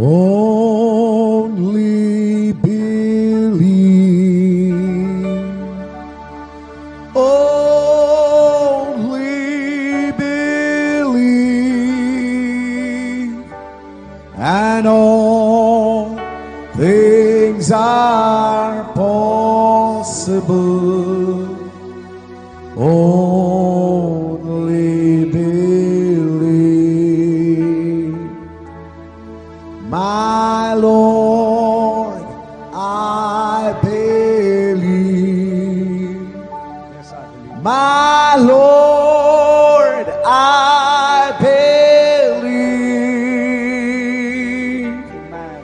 Only believe. Only believe. And all things are possible. Only believe. My Lord, I believe. Yes, I believe. My Lord, I believe Amen.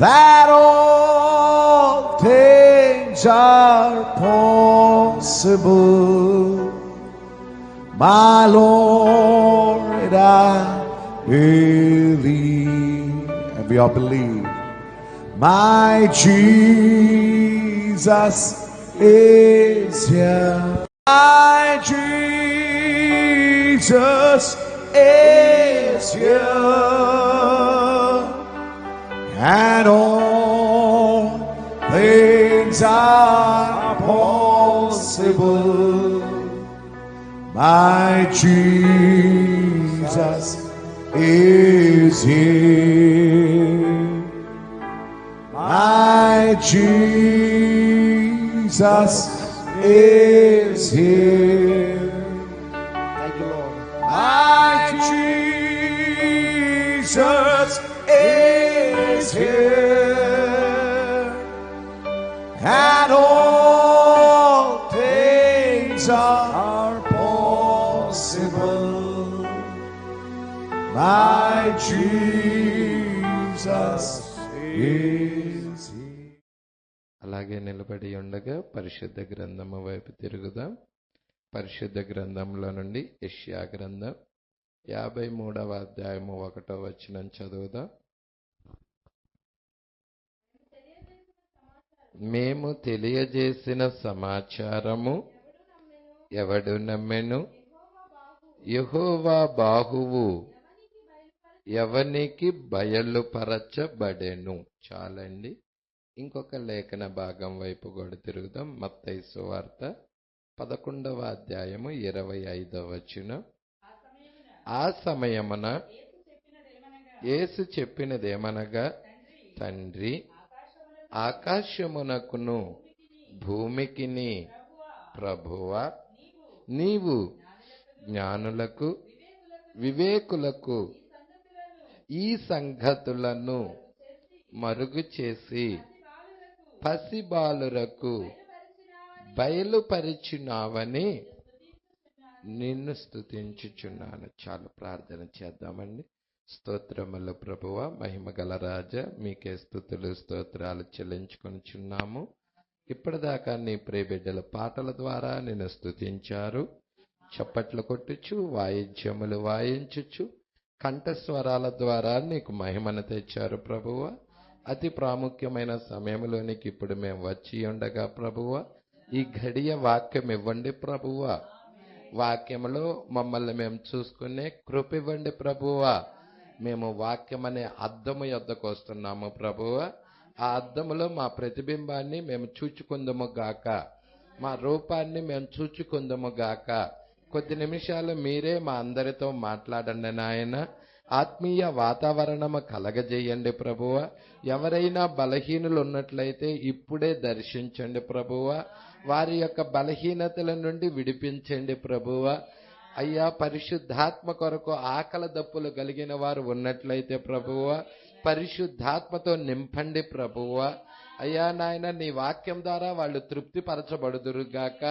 that all things are possible. My Lord, I believe. And we all believe. My Jesus is here. My Jesus is here. And all things are possible. My Jesus is here. My Jesus is here. Thank you, Lord. My Jesus is here. And all things are possible. My Jesus is here. అలాగే నిలబడి ఉండగా పరిశుద్ధ గ్రంథము వైపు తిరుగుదాం. పరిశుద్ధ గ్రంథంలో నుండి యెషయా గ్రంథం 53వ అధ్యాయము 1వ వచనం చదువుదాం. మేము తెలియజేసిన సమాచారము ఎవడు నమ్మెను? యెహోవా బాహువు ఎవనికి బయలుపరచబడెను. చాలండి. ఇంకొక లేఖన భాగం వైపు కూడా తిరుగుదాం. మత్తయి సువార్త 11వ అధ్యాయము 25వ వచనం. ఆ సమయమున యేసు చెప్పినదేమనగా, తండ్రి, ఆకాశమునకును భూమికిని ప్రభువా, నీవు జ్ఞానులకు వివేకులకు ఈ సంగతులను మరుగు చేసి పసిబాలురకు బయలుపరిచినావని నిన్ను స్తుతించుచున్నాను. చాలు, ప్రార్థన చేద్దామండి. స్తోత్రములు ప్రభువా, మహిమగల రాజా, మీకే స్తుతులు స్తోత్రాలు చెల్లించుకొనిచున్నాము. ఇప్పటిదాకా నీ ప్రియబిడ్డల పాటల ద్వారా నిన్ను స్తుతించారు. చప్పట్లు కొట్టుచు, వాయిద్యములు వాయించుచు, కంఠస్వరాల ద్వారా నీకు మహిమను తెచ్చారు ప్రభువా. అతి ప్రాముఖ్యమైన సమయంలోనికి ఇప్పుడు మేము వచ్చి ఉండగా ప్రభువా, ఈ ఘడియ వాక్యం ఇవ్వండి ప్రభువా. వాక్యములో మమ్మల్ని మేము చూసుకునే కృప ఇవ్వండి ప్రభువా. మేము వాక్యం అనే అద్దము యొద్దకు వస్తున్నాము ప్రభువా. ఆ అద్దములో మా ప్రతిబింబాన్ని మేము చూచుకుందము గాక, మా రూపాన్ని మేము చూచుకుందము గాక. కొద్ది నిమిషాలు మీరే మా అందరితో మాట్లాడండి నాయన. ఆత్మీయ వాతావరణము కలగజేయండి ప్రభువా. ఎవరైనా బలహీనులు ఉన్నట్లయితే ఇప్పుడే దర్శించండి ప్రభువా. వారి యొక్క బలహీనతల నుండి విడిపించండి ప్రభువా. అయ్యా, పరిశుద్ధాత్మ కొరకు ఆకలి దప్పులు కలిగిన వారు ఉన్నట్లయితే ప్రభువా, పరిశుద్ధాత్మతో నింపండి ప్రభువా. అయ్యా నాయన, నీ వాక్యం ద్వారా వాళ్ళు తృప్తిపరచబడుదురుగాక.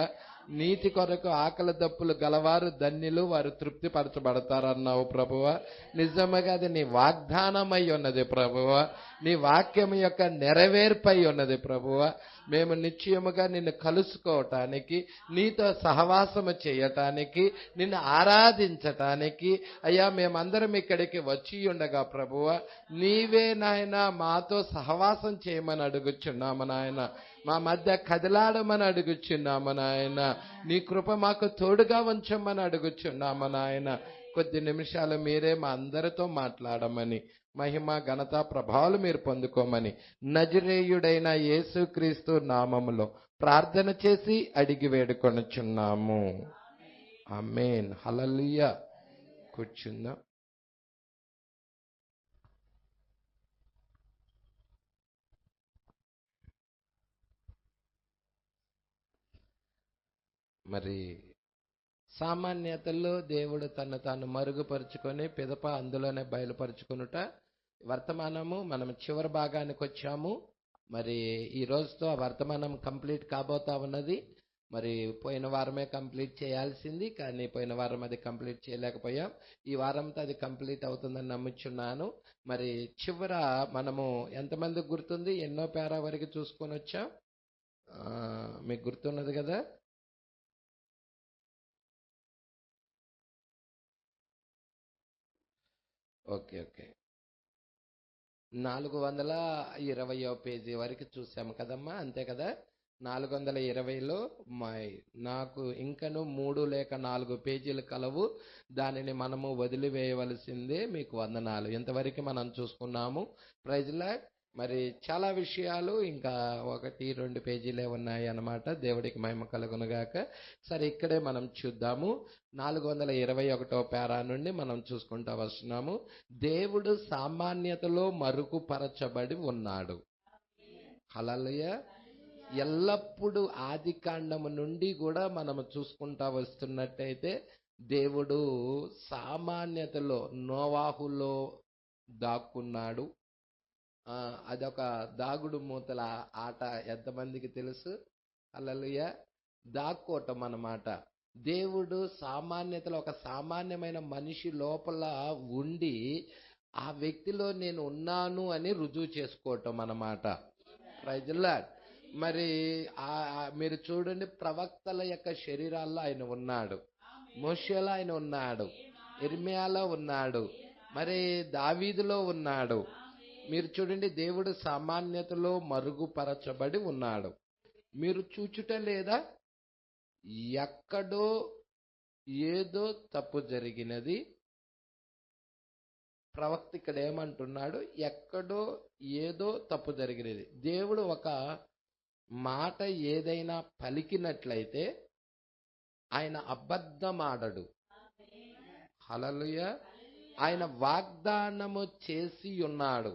నీతి కొరకు ఆకలి దప్పులు గలవారు ధన్యులు, వారు తృప్తిపరచబడతారన్నావు ప్రభువా. నిజముగా అది నీ వాగ్దానమై ఉన్నది ప్రభువా. నీ వాక్యం యొక్క నెరవేర్పై ఉన్నది ప్రభువా. మేము నిశ్చయముగా నిన్ను కలుసుకోవటానికి, నీతో సహవాసము చేయటానికి, నిన్ను ఆరాధించటానికి అయ్యా మేమందరం ఇక్కడికి వచ్చి ఉండగా ప్రభువా, నీవే నాయన మాతో సహవాసం చేయమని అడుగుచున్నాము నాయన. మా మధ్య కదిలాడమని అడుగుచున్నాము నాయన. నీ కృప మాకు తోడుగా ఉంచమని అడుగుచున్నాము నాయన. కొద్ది నిమిషాలు మీరే మా అందరితో మాట్లాడమని మహిమ ఘనత ప్రభావాలు మీరు పొందుకోమని నజరేయుడైన యేసుక్రీస్తు నామములో ప్రార్థన చేసి అడిగి వేడుకొనుచున్నాము. ఆమేన్. హల్లెలూయా. కూర్చుందాం. మరి సామాన్యతల్లో దేవుడు తను తాను మరుగుపరుచుకొని పిదప అందులోనే బయలుపరుచుకునుట వర్తమానము. మనం చివరి భాగానికి వచ్చాము. మరి ఈ రోజుతో ఆ వర్తమానం కంప్లీట్ కాబోతా ఉన్నది. మరి పోయిన వారమే కంప్లీట్ చేయాల్సింది, కానీ పోయిన వారం అది కంప్లీట్ చేయలేకపోయాం. ఈ వారంతో అది కంప్లీట్ అవుతుందని నమ్ముచున్నాను. మరి చివర మనము ఎంతమందికి గుర్తుంది? ఎన్నో పేరా వరకు చూసుకొని వచ్చాం. మీకు గుర్తున్నది కదా? ఓకే ఓకే 420వ పేజీ వరకు చూసాము కదమ్మా, అంతే కదా? 420లో నాకు ఇంకను 3 లేక 4 పేజీలు కలవు. దానిని మనము వదిలివేయవలసిందే. మీకు వందనాలు. ఇంతవరకు మనం చూసుకున్నాము. Praise Lord. మరి చాలా విషయాలు ఇంకా 1-2 పేజీలే ఉన్నాయి అన్నమాట. దేవుడికి మహిమ కలుగునుగాక. సరే, ఇక్కడే మనం చూద్దాము. 421వ పేరా నుండి మనం చూసుకుంటా వస్తున్నాము. దేవుడు సామాన్యతలో మరుగుపరచబడి ఉన్నాడు. హల్లెలూయా. ఎల్లప్పుడూ ఆది కాండము నుండి కూడా మనము చూసుకుంటా వస్తున్నట్టయితే దేవుడు సామాన్యతలో నోవాహులో దాక్కున్నాడు. అదొక దాగుడు మూతల ఆట ఎంతమందికి తెలుసు? హల్లెలూయా. దాక్కోవటం అన్నమాట. దేవుడు సామాన్యతలో ఒక సామాన్యమైన మనిషి లోపల ఉండి ఆ వ్యక్తిలో నేను ఉన్నాను అని రుజువు చేసుకోవటం అన్నమాట. Praise Lord. మరి మీరు చూడండి, ప్రవక్తల యొక్క శరీరాల్లో ఆయన ఉన్నాడు. మోషేలో ఆయన ఉన్నాడు, ఇర్మియాలో ఉన్నాడు, మరి దావీదులో ఉన్నాడు. మీరు చూడండి, దేవుడు సామాన్యతలో మరుగుపరచబడి ఉన్నాడు. మీరు చూచుట లేదా? ఎక్కడో ఏదో తప్పు జరిగినది. ప్రవక్త ఇక్కడ ఏమంటున్నాడు? ఎక్కడో ఏదో తప్పు జరిగినది. దేవుడు ఒక మాట ఏదైనా పలికినట్లయితే ఆయన అబద్ధమాడడు. హల్లెలూయా. ఆయన వాగ్దానము చేసి ఉన్నాడు.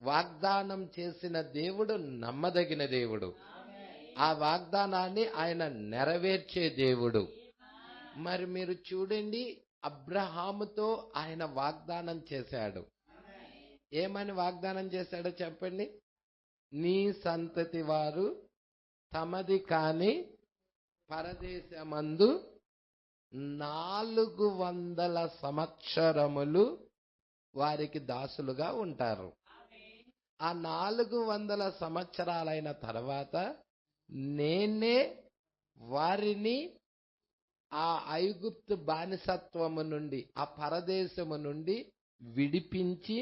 వాగ్దానం చేసిన దేవుడు నమ్మదగిన దేవుడు. ఆ వాగ్దానాన్ని ఆయన నెరవేర్చే దేవుడు. మరి మీరు చూడండి, అబ్రహాముతో ఆయన వాగ్దానం చేశాడు. ఏమని వాగ్దానం చేశాడో చెప్పండి? నీ సంతతి వారు తమది కాని పరదేశమందు 400 సంవత్సరములు వారికి దాసులుగా ఉంటారు. ఆ 400 సంవత్సరాలైన తర్వాత నేనే వారిని ఆ ఐగుప్తు బానిసత్వము నుండి, ఆ పరదేశము నుండి విడిపించి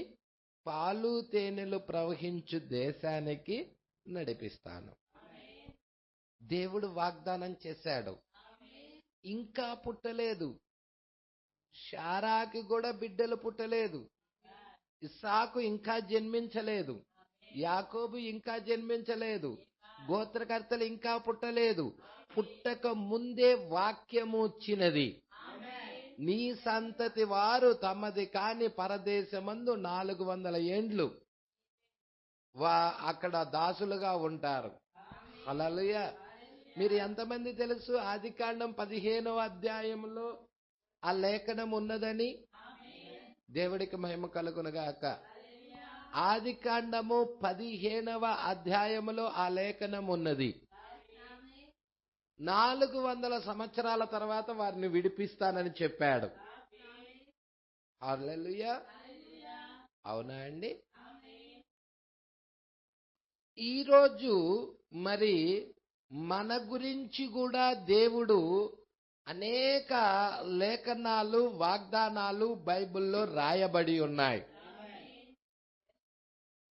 పాలు తేనెలు ప్రవహించు దేశానికి నడిపిస్తాను. దేవుడు వాగ్దానం చేశాడు. ఇంకా పుట్టలేదు. శారాకి కూడా బిడ్డలు పుట్టలేదు. ఇస్సాకు ఇంకా జన్మించలేదు. యాకోబు ఇంకా జన్మించలేదు. గోత్రకర్తలు ఇంకా పుట్టలేదు. పుట్టక ముందే వాక్యము వచ్చినది. నీ సంతతి వారు తమది కాని పరదేశమందు 400 ఏండ్లు అక్కడ దాసులుగా ఉంటారు. హల్లెలూయా. మీరు ఎంతమంది తెలుసు ఆదికాండం 15వ అధ్యాయంలో ఆ లేఖనం ఉన్నదని? దేవుడికి మహిమ కలుగునుగాక. ఆదికాండము 15వ అధ్యాయములో ఆ లేఖనం ఉన్నది. 400 సంవత్సరాల తర్వాత వారిని విడిపిస్తానని చెప్పాడు. హల్లెలూయా. అవునా అండి? ఈరోజు మరి మన గురించి కూడా దేవుడు అనేక లేఖనాలు, వాగ్దానాలు బైబిల్లో రాయబడి ఉన్నాయి.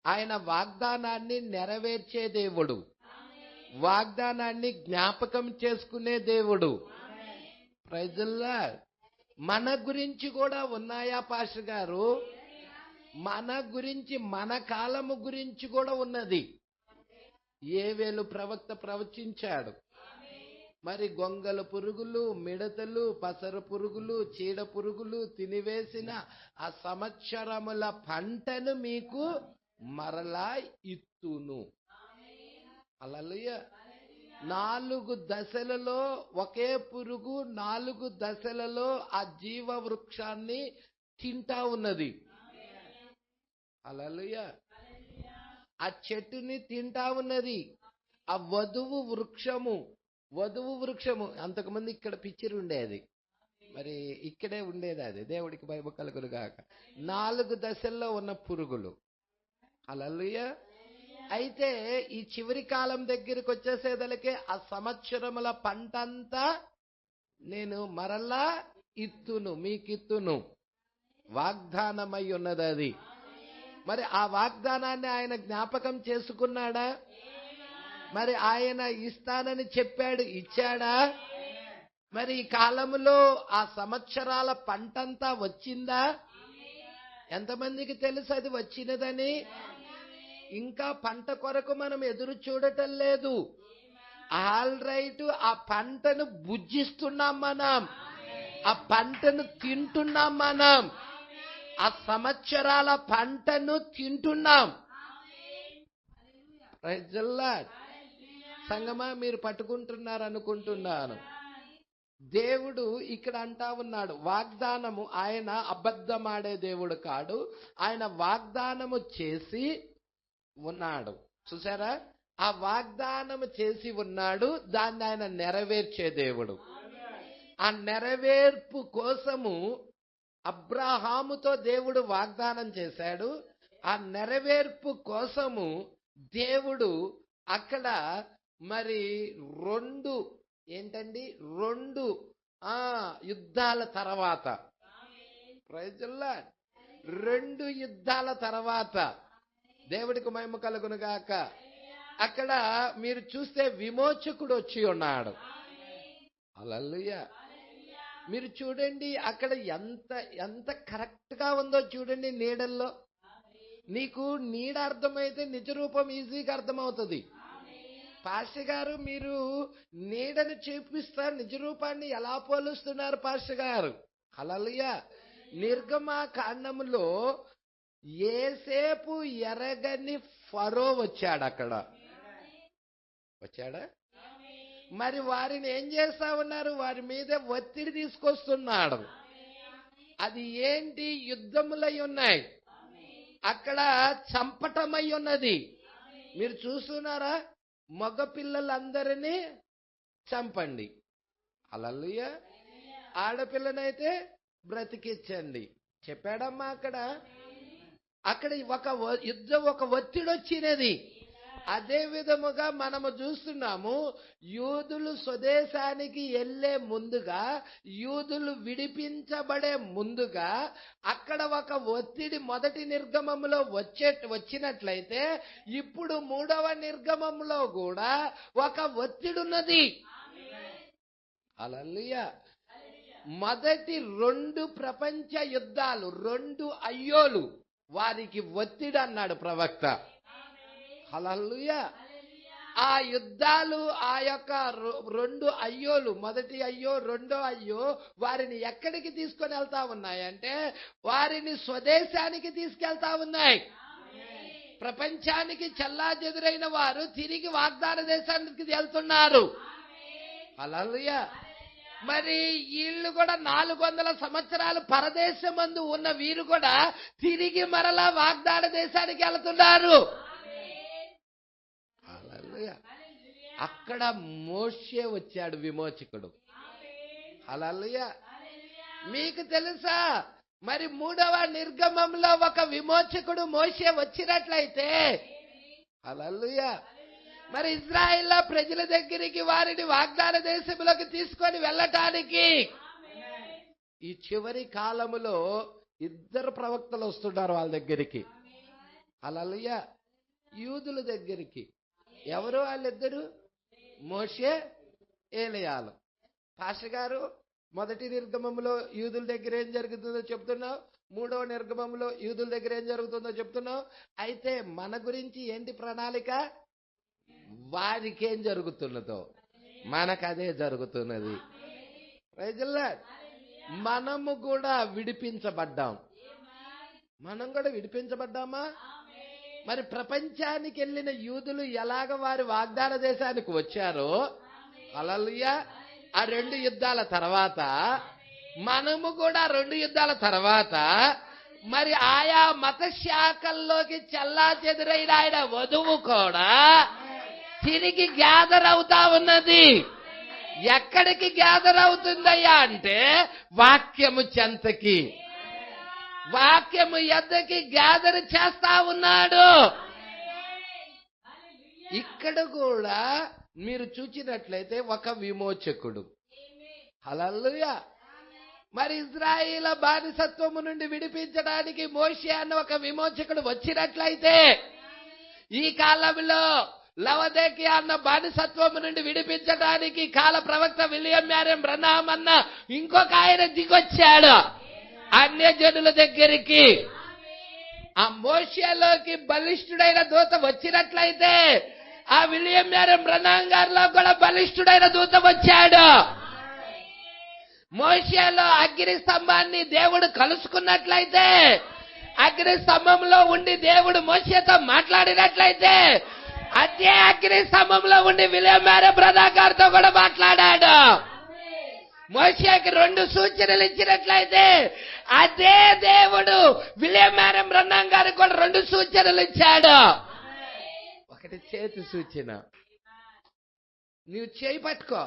ఆయన వాగ్దానాన్ని నెరవేర్చే దేవుడు, వాగ్దానాన్ని జ్ఞాపకం చేసుకునే దేవుడు. Praise the Lord. మన గురించి కూడా ఉన్నాయా పాస్టర్ గారు? మన గురించి, మన కాలము గురించి కూడా ఉన్నది. యోవేలు ప్రవక్త ప్రవచించాడు. మరి గొంగల పురుగులు, మిడతలు, పసర పురుగులు, చీడ పురుగులు తినివేసిన ఆ సంవత్సరముల పంటను మీకు మరలా ఇత్తును. హల్లెలూయా. 4 దశలలో ఒకే పురుగు 4 దశలలో ఆ జీవ వృక్షాన్ని తింటా ఉన్నది. హల్లెలూయా. ఆ చెట్టుని తింటా ఉన్నది. ఆ వధువు వృక్షము అంతకుముందు ఇక్కడ పిక్చర్ ఉండేది, మరి ఇక్కడే ఉండేది. అది దేవుడికి భయము కలుగును గాక. 4 దశల్లో ఉన్న పురుగులు. హల్లెలూయా. అయితే ఈ చివరి కాలం దగ్గరికి వచ్చేసేదలకే ఆ సంవత్సరముల పంటంతా నేను మరలా ఇత్తును, మీకిత్తును. వాగ్దానమై ఉన్నది అది. మరి ఆ వాగ్దానాన్ని ఆయన జ్ఞాపకం చేసుకున్నాడా? మరి ఆయన ఇస్తానని చెప్పాడు, ఇచ్చాడా? మరి ఈ కాలంలో ఆ సంవత్సరాల పంటంతా వచ్చిందా? ఎంతమందికి తెలుసు అది వచ్చినదని? ఇంకా పంట కొరకు మనం ఎదురు చూడటం లేదు. ఆల్ రైట్, ఆ పంటను భుజిస్తున్నాం మనం, ఆ పంటను తింటున్నాం మనం, ఆ సంవత్సరాల పంటను తింటున్నాం. Praise the Lord. సంగమా, మీరు పట్టుకుంటున్నారు అనుకుంటున్నాను. దేవుడు ఇక్కడ అంటా ఉన్నాడు, వాగ్దానము, ఆయన అబద్ధమాడే దేవుడు కాడు. ఆయన వాగ్దానము చేసి ఉన్నాడు. చూసారా? ఆ వాగ్దానము చేసి ఉన్నాడు, దాన్ని ఆయన నెరవేర్చే దేవుడు. ఆ నెరవేర్పు కోసము అబ్రాహాముతో దేవుడు వాగ్దానం చేశాడు. ఆ నెరవేర్పు కోసము దేవుడు అక్కడ మరి 2 యుద్ధాల తర్వాత, ప్రైజ్ ది లార్డ్, 2 యుద్ధాల తర్వాత దేవుడికి మహిమ కలుగును గాక. అక్కడ మీరు చూస్తే విమోచకుడు వచ్చి ఉన్నాడు. హల్లెలూయా. మీరు చూడండి అక్కడ ఎంత కరెక్ట్ గా ఉందో చూడండి. నీడల్లో నీకు నీడ అర్థమైతే నిజ రూపం ఈజీగా అర్థమవుతుంది. పాస్టర్ గారు, మీరు నీడను చూపిస్తారు, నిజ రూపాన్ని ఎలా పోలుస్తున్నారు పాస్టర్ గారు? హల్లెలూయా. నిర్గమకాండములో ఏసేపు ఎరగని ఫరో వచ్చాడు. అక్కడ వచ్చాడా? మరి వారిని ఏం చేస్తా ఉన్నారు? వారి మీద ఒత్తిడి తీసుకొస్తున్నాడు. అది ఏంటి? యుద్ధములై ఉన్నాయి, అక్కడ చంపటమై ఉన్నది. మీరు చూస్తున్నారా? మగ పిల్లలందరినీ చంపండి. హల్లెలూయా. ఆడపిల్లనైతే బ్రతికించండి చెప్పాడమ్మా. అక్కడ ఒక ఒత్తిడి వచ్చినది. అదే విధముగా మనము చూస్తున్నాము, యూదులు స్వదేశానికి వెళ్లే ముందుగా, యూదులు విడిపించబడే ముందుగా అక్కడ ఒక ఒత్తిడి మొదటి నిర్గమంలో వచ్చినట్లయితే, ఇప్పుడు 3వ నిర్గమంలో కూడా ఒక ఒత్తిడి ఉన్నది. హల్లెలూయా. మొదటి 2 ప్రపంచ యుద్ధాలు, 2 అయ్యోలు, వారికి ఒత్తిడి అన్నాడు ప్రవక్త. హల్లెలూయా. ఆ యుద్ధాలు, ఆ యొక్క 2 అయ్యోలు, మొదటి అయ్యో, 2వ అయ్యో, వారిని ఎక్కడికి తీసుకొని వెళ్తా ఉన్నాయంటే, వారిని స్వదేశానికి తీసుకెళ్తా ఉన్నాయి. ప్రపంచానికి చెల్లాచెదురైన వారు తిరిగి వాగ్దాన దేశానికి వెళ్తున్నారు. హల్లెలూయా. మరి వీళ్ళు కూడా 400 సంవత్సరాలు పరదేశమందు ఉన్న వీరు కూడా తిరిగి మరలా వాగ్దాన దేశానికి వెళ్తున్నారు. అక్కడ మోషే వచ్చాడు, విమోచకుడు. హల్లెలూయా. మీకు తెలుసా, మరి 3వ నిర్గమంలో ఒక విమోచకుడు మోషే వచ్చినట్లయితే, హల్లెలూయా, మరి ఇజ్రాయెల్ ప్రజల దగ్గరికి వారిని వాగ్దాన దేశంలోకి తీసుకొని వెళ్ళటానికి ఈ చివరి కాలములో 2 ప్రవక్తలు వస్తున్నారు వాళ్ళ దగ్గరికి. హల్లెలూయా. యూదుల దగ్గరికి. ఎవరు వాళ్ళిద్దరు? మోషే, ఏలీయాలు. పాస్టర్ గారు, మొదటి నిర్గమంలో యూదుల దగ్గర ఏం జరుగుతుందో చెప్తున్నావు, 3వ నిర్గమంలో యూదుల దగ్గర ఏం జరుగుతుందో చెప్తున్నావు. అయితే మన గురించి ఏంటి ప్రణాళిక? వారికి ఏం జరుగుతున్నదో మనకు అదే జరుగుతున్నది. Praise the Lord. మనము కూడా విడిపించబడ్డాం. మనం కూడా విడిపించబడ్డామా? మరి ప్రపంచానికి వెళ్ళిన యూదులు ఎలాగ వారి వాగ్దాన దేశానికి వచ్చారో, హల్లెలూయా, ఆ 2 యుద్ధాల తర్వాత మనము కూడా 2 యుద్ధాల తర్వాత మరి ఆయా మత శాఖల్లోకి చెల్లాచెదురైన ఆయన వధువు కూడా తిరిగి గ్యాదర్ అవుతా ఉన్నది. ఎక్కడికి గ్యాదర్ అవుతుందయ్యా అంటే వాక్యము చెంతకి, వాక్యము ఎద్దకి గ్యాదర్ చేస్తా ఉన్నాడు. ఇక్కడ కూడా మీరు చూచినట్లయితే ఒక విమోచకుడు. హల్లెలూయా. మరి ఇశ్రాయేలు బానిసత్వము నుండి విడిపించడానికి మోషే అన్న ఒక విమోచకుడు వచ్చినట్లయితే, ఈ కాలంలో లవోదికీయ అన్న బానిసత్వము నుండి విడిపించడానికి కాల ప్రవక్త విలియం మ్యారియన్ బ్రనహాం అన్న ఇంకొక ఆయన దిగొచ్చాడు అన్యజనుల దగ్గరికి. ఆ మోషేలోకి బలిష్ఠుడైన దూత వచ్చినట్లయితే ఆ విలియం మ్యారియన్ బ్రనహాం గారిలో కూడా బలిష్ఠుడైన దూత వచ్చాడు. మోషేలో అగ్ని స్తంభాన్ని దేవుడు కలుసుకున్నట్లయితే, అగ్ని స్తంభంలో ఉండి దేవుడు మోషేతో మాట్లాడినట్లయితే, అదే అగ్ని స్తంభంలో ఉండి విలియం మ్యారియన్ బ్రనహాం గారితో కూడా మాట్లాడాడు. మోషేకి 2 సూచనలు ఇచ్చినట్లయితే అదే దేవుడు విలియం మ్యారియన్ బ్రనహాం గారికి కూడా 2 సూచనలు ఇచ్చాడు. ఒకటి చేతి సూచన, నీవు చేయి పట్టుకో,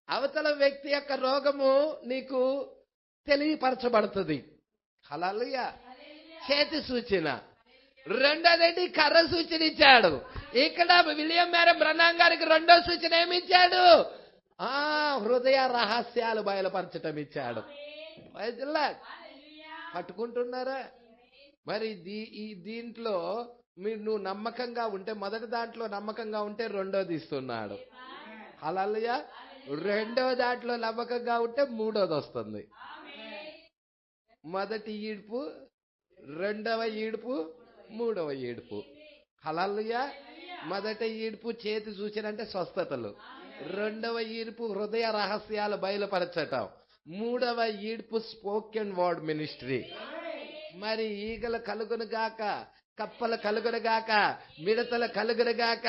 అవతల వ్యక్తి యొక్క రోగము నీకు తెలియపరచబడుతుంది. హల్లెలూయా. చేతి సూచన. రెండోది కర్ర సూచన ఇచ్చాడు. ఇక్కడ విలియం మ్యారియన్ బ్రనహాం గారికి 2వ సూచన ఏమి ఇచ్చాడు? హృదయ రహస్యాలు బయలుపరచటం ఇచ్చాడు. పట్టుకుంటున్నారా? మరి దీంట్లో నువ్వు నమ్మకంగా ఉంటే, మొదటి దాంట్లో నమ్మకంగా ఉంటే 2వది ఇస్తున్నాడు. హల్లెలూయా. 2వ దాంట్లో నమ్మకంగా ఉంటే 3వది వస్తుంది. మొదటి ఈడ్పు, 2వ ఈడ్పు, 3వ ఈడ్పు. హల్లెలూయా. మొదటి ఈడ్పు చేతి సూచన అంటే స్వస్థతలు, 2వ ఈడ్పు హృదయ రహస్యాలు బయలుపరచటం, 3వ ఈడ్పు స్పోకెన్ వర్డ్ మినిస్ట్రీ. మరి ఈగలు కలుగునుగాక, కప్పలు కలుగునుగాక, మిడతలు కలుగునుగాక,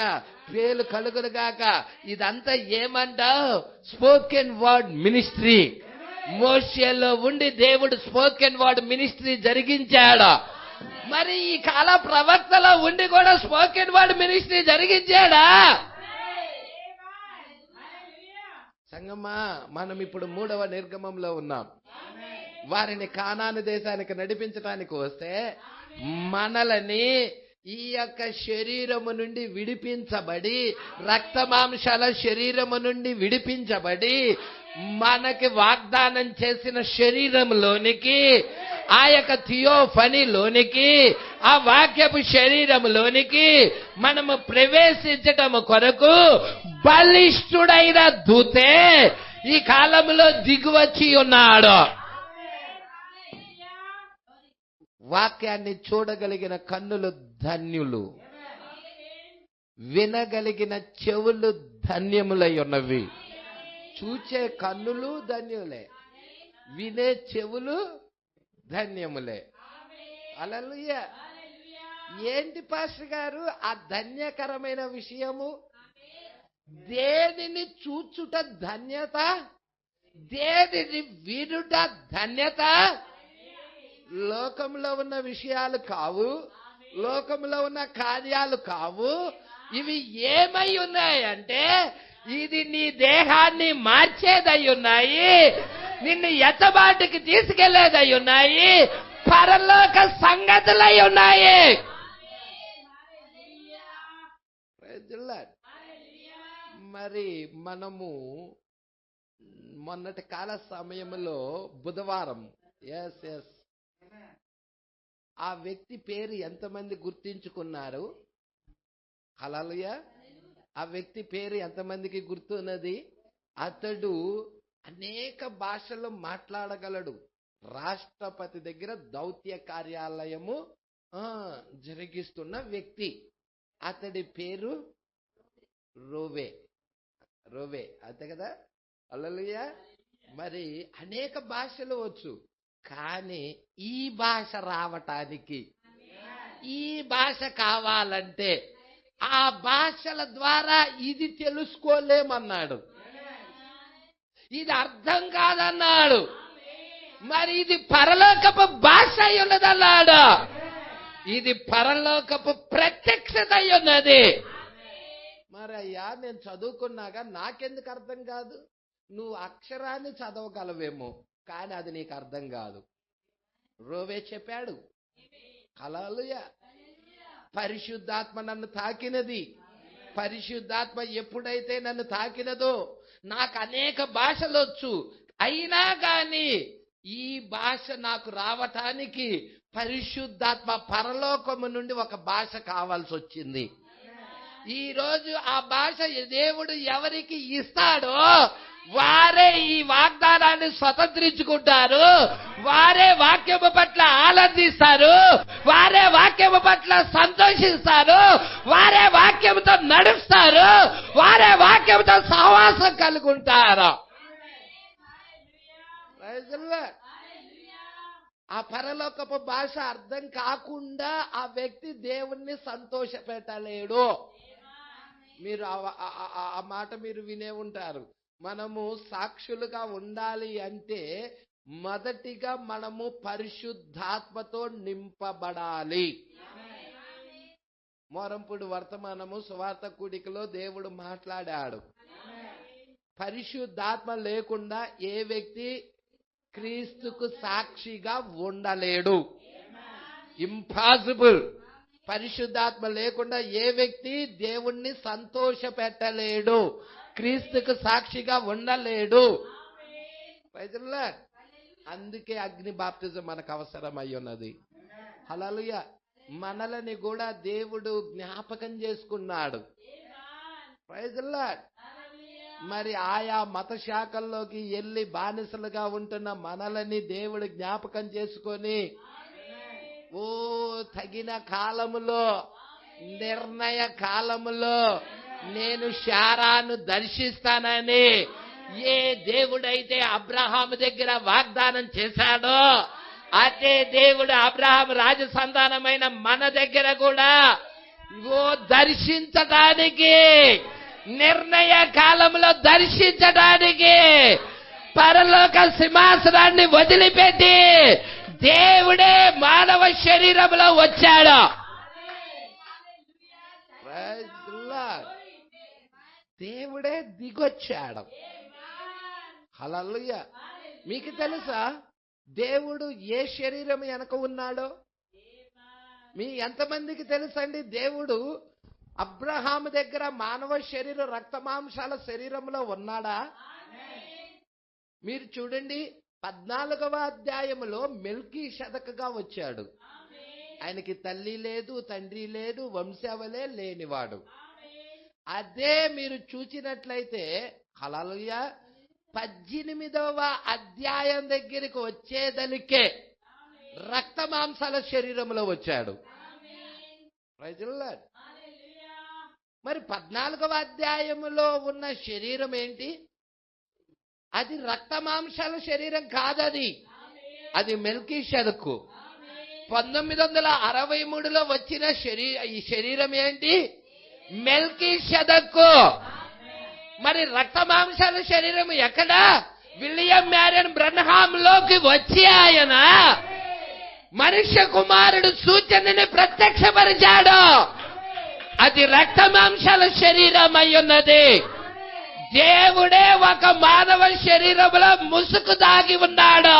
పేలు కలుగునుగాక, ఇదంతా ఏమంటావు? Spoken word ministry. మోషేలో ఉండి దేవుడు స్పోకెన్ వర్డ్ మినిస్ట్రీ జరిగించాడు. మరి ఈ కాల ప్రవక్తలో ఉండి కూడా స్పోకెన్ వర్డ్ మినిస్ట్రీ జరిగించాడా? సంగమా, మనం ఇప్పుడు 3వ నిర్గమంలో ఉన్నాం. వారిని కానాను దేశానికి నడిపించడానికి వస్తే మనలని ఈ యొక్క శరీరము నుండి విడిపించబడి, రక్త మాంసాల శరీరము నుండి విడిపించబడి, మనకి వాగ్దానం చేసిన శరీరంలోనికి, ఆ యొక్క థియోఫనీలోనికి, ఆ వాక్యపు శరీరంలోనికి మనము ప్రవేశించటము కొరకు బలిష్ఠుడైన దూతే ఈ కాలంలో దిగువచ్చి ఉన్నాడు. వాక్యాన్ని చూడగలిగిన కన్నులు ధన్యులు, వినగలిగిన చెవులు ధన్యములై ఉన్నవి. చూచే కన్నులు ధన్యులే, వినే చెవులు ధన్యములే. హల్లెలూయా. ఏంటి పాస్టర్ గారు ఆ ధన్యకరమైన విషయము? దేనిని చూచుట ధన్యత, దేనిని వినుట ధన్యత. లోకంలో ఉన్న విషయాలు కావు, లోకంలో ఉన్న కార్యాలు కావు. ఇవి ఏమై ఉన్నాయంటే ఇది నీ దేహాన్ని మార్చేదై ఉన్నాయి, నిన్ను ఎత్తబాటుకి తీసుకెళ్లేదై ఉన్నాయి, పరలోక సంగతులై ఉన్నాయి. మరి మనము మొన్నటి కాల సమయంలో బుధవారం ఆ వ్యక్తి పేరు ఎంతమంది గుర్తించుకున్నారు? హల్లెలూయా. ఆ వ్యక్తి పేరు ఎంతమందికి గుర్తున్నది? అతడు అనేక భాషలు మాట్లాడగలడు. రాష్ట్రపతి దగ్గర దౌత్య కార్యాలయము జరిగిస్తున్న వ్యక్తి. అతడి పేరు రోవే. అంతే కదా? హల్లెలూయా. మరి అనేక భాషలు వచ్చు, కానీ ఈ భాష రావటానికి, ఈ భాష కావాలంటే ఆ భాషల ద్వారా ఇది తెలుసుకోలేమన్నాడు, ఇది అర్థం కాదన్నాడు. మరి ఇది పరలోకపు భాష అయి ఉన్నదన్నాడు, ఇది పరలోకపు ప్రత్యక్షత అయి ఉన్నది. మరి అయ్యా, నేను చదువుకున్నాగా నాకెందుకు అర్థం కాదు? నువ్వు అక్షరాన్ని చదవగలవేమో, కానీ అది నీకు అర్థం కాదు. రోవే చెప్పాడు. హల్లెలూయా. పరిశుద్ధాత్మ నన్ను తాకినది. పరిశుద్ధాత్మ ఎప్పుడైతే నన్ను తాకినదో నాకు అనేక భాషలు వచ్చు, అయినా కానీ ఈ భాష నాకు రావటానికి పరిశుద్ధాత్మ పరలోకము నుండి ఒక భాష కావాల్సి వచ్చింది. ఈ రోజు ఆ భాష దేవుడు ఎవరికి ఇస్తాడో వారే ఈ వాగ్దానాన్ని స్వతంత్రించుకుంటారు, వారే వాక్యము పట్ల ఆనందిస్తారు, వారే వాక్యము పట్ల సంతోషిస్తారు, వారే వాక్యముతో నడుస్తారు, వారే వాక్యముతో సహవాసం కలుగుంటారు. ఆ పరలోకపు భాష అర్థం కాకుండా ఆ వ్యక్తి దేవుణ్ణి సంతోష పెట్టలేడు. మీరు ఆ మాట మీరు వినే ఉంటారు. మనము సాక్షులుగా ఉండాలి అంటే మొదటిగా మనము పరిశుద్ధాత్మతో నింపబడాలి. మోరంపూడి వర్తమానము సువార్త కూడికలో దేవుడు మాట్లాడాడు. పరిశుద్ధాత్మ లేకుండా ఏ వ్యక్తి క్రీస్తుకు సాక్షిగా ఉండలేడు. ఇంపాసిబుల్. పరిశుద్ధాత్మ లేకుండా ఏ వ్యక్తి దేవుణ్ణి సంతోష పెట్టలేడు, క్రీస్తుకు సాక్షిగా ఉండలేడు. అందుకే అగ్ని బాప్తిజం మనకు అవసరం అయ్యున్నది. హల్లెలూయా. మనలని కూడా దేవుడు జ్ఞాపకం చేసుకున్నాడు. Praise the Lord. మరి ఆయా మత శాఖల్లోకి వెళ్ళి బానిసలుగా ఉంటున్న మనలని దేవుడు జ్ఞాపకం చేసుకొని తగిన కాలములో, నిర్ణయ కాలములో నేను శారాను దర్శిస్తానని ఏ దేవుడైతే అబ్రహాము దగ్గర వాగ్దానం చేశాడో అదే దేవుడు అబ్రహాము రాజ సంతానమైన మన దగ్గర కూడా దర్శించడానికి, నిర్ణయ కాలంలో దర్శించడానికి పరలోక సింహాసనాన్ని వదిలిపెట్టి దేవుడే మానవ శరీరంలో వచ్చాడు. దేవుడే దిగొచ్చాడు. హల్లెలూయా. మీకు తెలుసా దేవుడు ఏ శరీరం వెనక ఉన్నాడో? మీ ఎంతమందికి తెలుసండి? దేవుడు అబ్రహాము దగ్గర మానవ శరీరం, రక్తమాంసాల శరీరంలో ఉన్నాడా? మీరు చూడండి, 14వ అధ్యాయములో మెల్కీషెదకుగా వచ్చాడు. ఆయనకి తల్లి లేదు, తండ్రి లేదు, వంశావళే లేనివాడు. అదే మీరు చూచినట్లయితే హల్లెలూయా 18వ అధ్యాయం దగ్గరికి వచ్చేదలికే రక్త మాంసాల శరీరంలో వచ్చాడు. Praise the Lord. మరి 14వ అధ్యాయములో ఉన్న శరీరం ఏంటి? అది రక్త మాంసాల శరీరం కాదది, అది మెల్కీషెదకు. 1963లో వచ్చిన ఈ శరీరం ఏంటి? మెల్కీషెదకు. మరి రక్త మాంసాల శరీరం ఎక్కడ? విలియం మ్యారియన్ బ్రన్హామ్ లోకి వచ్చి ఆయన మనుష్య కుమారుడు సూచనని ప్రత్యక్షపరిచాడు. అది రక్త మాంసాల శరీరం అయ్యున్నది. దేవుడే ఒక మానవ శరీరంలో ముసుగు దాగి ఉన్నాడు.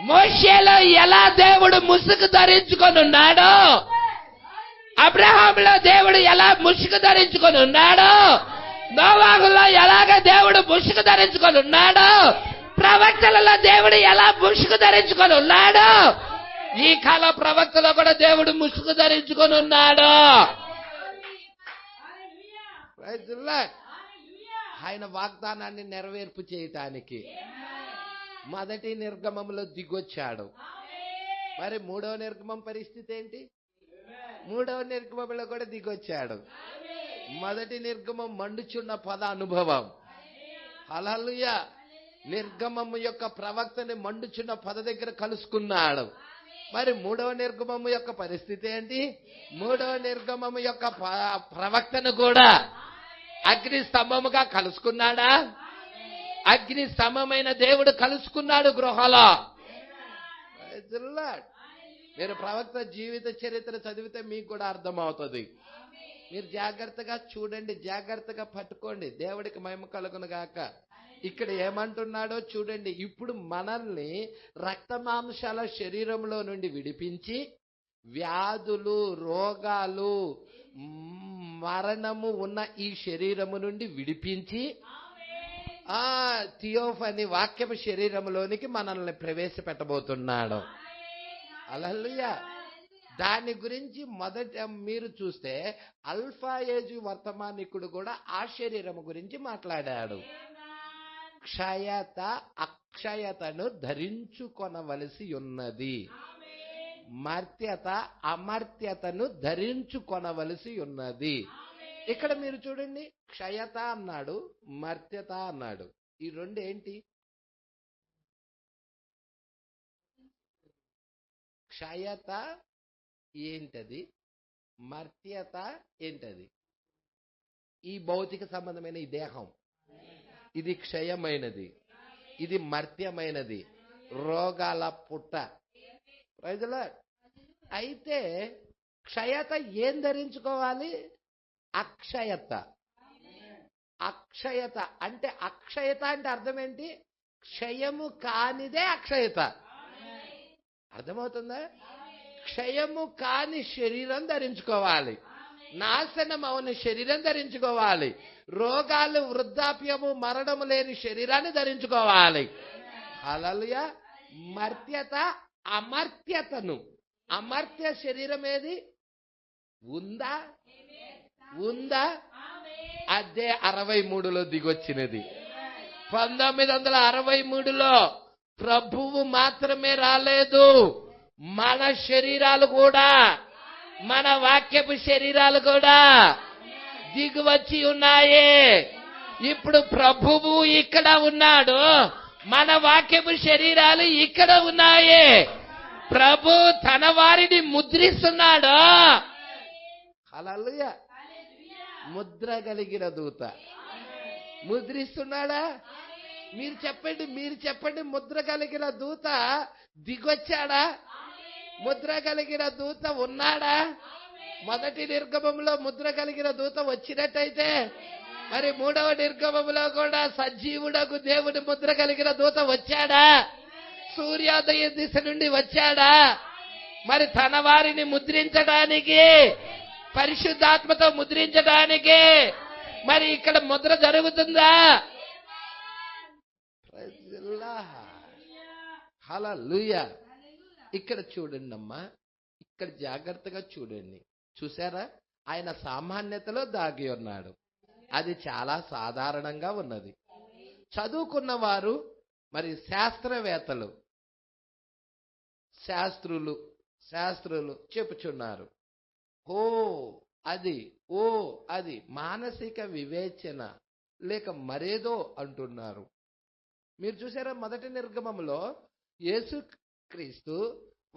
మోషేలో ఎలా దేవుడు ముసుగు ధరించుకొని ఉన్నాడో, అబ్రహాంలో దేవుడు ఎలా ముసుగు ధరించుకొని ఉన్నాడో, నోవాహులో ఎలాగ దేవుడు ముసుగు ధరించుకొని ఉన్నాడో, ప్రవక్తలలో దేవుడు ఎలా ముసుగు ధరించుకొని ఉన్నాడో, ఈ కాల ప్రవక్తలో కూడా దేవుడు ముసుగు ధరించుకొని ఉన్నాడు. ఆయన వాగ్దానాన్ని నెరవేర్పు చేయటానికి మొదటి నిర్గమంలో దిగొచ్చాడు. మరి మూడవ నిర్గమం పరిస్థితి ఏంటి? మూడవ నిర్గమంలో కూడా దిగొచ్చాడు. మొదటి నిర్గమం మండుచున్న పద అనుభవం. హల్లెలూయా. నిర్గమము యొక్క ప్రవక్తని మండుచున్న పద దగ్గర కలుసుకున్నాడు. మరి మూడవ నిర్గమము యొక్క పరిస్థితి ఏంటి? మూడవ నిర్గమము యొక్క ప్రవక్తను కూడా అగ్ని స్తంభముగా కలుసుకున్నాడా? అగ్ని స్తంభమైన దేవుడు కలుసుకున్నాడు గృహలో. మీరు ప్రవక్త జీవిత చరిత్ర చదివితే మీకు కూడా అర్థమవుతుంది. మీరు జాగ్రత్తగా చూడండి, జాగ్రత్తగా పట్టుకోండి. దేవుడికి మహిమ కలుగును గాక. ఇక్కడ ఏమంటున్నాడో చూడండి. ఇప్పుడు మనల్ని రక్తమాంసాల శరీరంలో నుండి విడిపించి వ్యాధులు, రోగాలు, మరణము ఉన్న ఈ శరీరము నుండి విడిపించి థియోఫనీ వాక్యపు శరీరంలోనికి మనల్ని ప్రవేశపెట్టబోతున్నాడు. హల్లెలూయా. దాని గురించి మొదట మీరు చూస్తే అల్ఫా ఏజ్ వర్తమానికుడు కూడా ఆ శరీరము గురించి మాట్లాడాడు. క్షయత అక్షయతను ధరించుకొనవలసి ఉన్నది, మర్త్యత అమర్త్యతను ధరించుకొనవలసి ఉన్నది. ఇక్కడ మీరు చూడండి, క్షయత అన్నాడు, మర్త్యత అన్నాడు. ఈ రెండు ఏంటి? క్షయత ఏంటది? మర్త్యత ఏంటది? ఈ భౌతిక సంబంధమైన ఈ దేహం, ఇది క్షయమైనది, ఇది మర్త్యమైనది, రోగాల పుట్ట. రైతులా, అయితే క్షయత ఏం ధరించుకోవాలి? అక్షయత. అక్షయత అంటే అర్థం ఏంటి? క్షయము కానిదే అక్షయత. అర్థమవుతుందా? క్షయము కాని శరీరం ధరించుకోవాలి, నాశనం అవుని శరీరం ధరించుకోవాలి, రోగాలు, వృద్ధాప్యము, మరణము లేని శరీరాన్ని ధరించుకోవాలి. హల్లెలూయా. మర్త్యత అమర్త్యతను, అమర్త్య శరీరం ఏది? ఉందా? అదే 63లో దిగొచ్చినది. 1963లో ప్రభువు మాత్రమే రాలేదు, మన శరీరాలు కూడా, మన వాక్యపు శరీరాలు కూడా దిగివచ్చి ఉన్నాయి. ఇప్పుడు ప్రభువు ఇక్కడ ఉన్నాడు, మన వాక్యపు శరీరాలు ఇక్కడ ఉన్నాయి. ప్రభు తన వారిని ముద్రిస్తున్నాడు. హల్లెలూయా. ముద్ర కలిగిన దూత ముద్రిస్తున్నాడా? మీరు చెప్పండి. ముద్ర కలిగిన దూత దిగొచ్చాడా? ముద్ర కలిగిన దూత ఉన్నాడా? మొదటి నిర్గమంలో ముద్ర కలిగిన దూత వచ్చినట్టయితే మరి మూడవ నిర్గమంలో కూడా సజీవుడకు దేవుని ముద్ర కలిగిన దూత వచ్చాడా? సూర్యోదయ దిశ నుండి వచ్చాడా? మరి తన వారిని ముద్రించడానికి, పరిశుద్ధాత్మతో ముద్రించడానికి మరి ఇక్కడ ముద్ర జరుగుతుందా? హల్లెలూయా. ఇక్కడ చూడండి అమ్మా, ఇక్కడ జాగ్రత్తగా చూడండి. చూసారా? ఆయన సామాన్యతలో దాగి ఉన్నాడు. అది చాలా సాధారణంగా ఉన్నది. చదువుకున్న వారు, మరి శాస్త్రవేత్తలు, శాస్త్రులు చెప్పుచున్నారు, అది మానసిక వివేచన లేక మరేదో అంటున్నారు. మీరు చూసారా? మొదటి నిర్గమంలో యేసుక్రీస్తు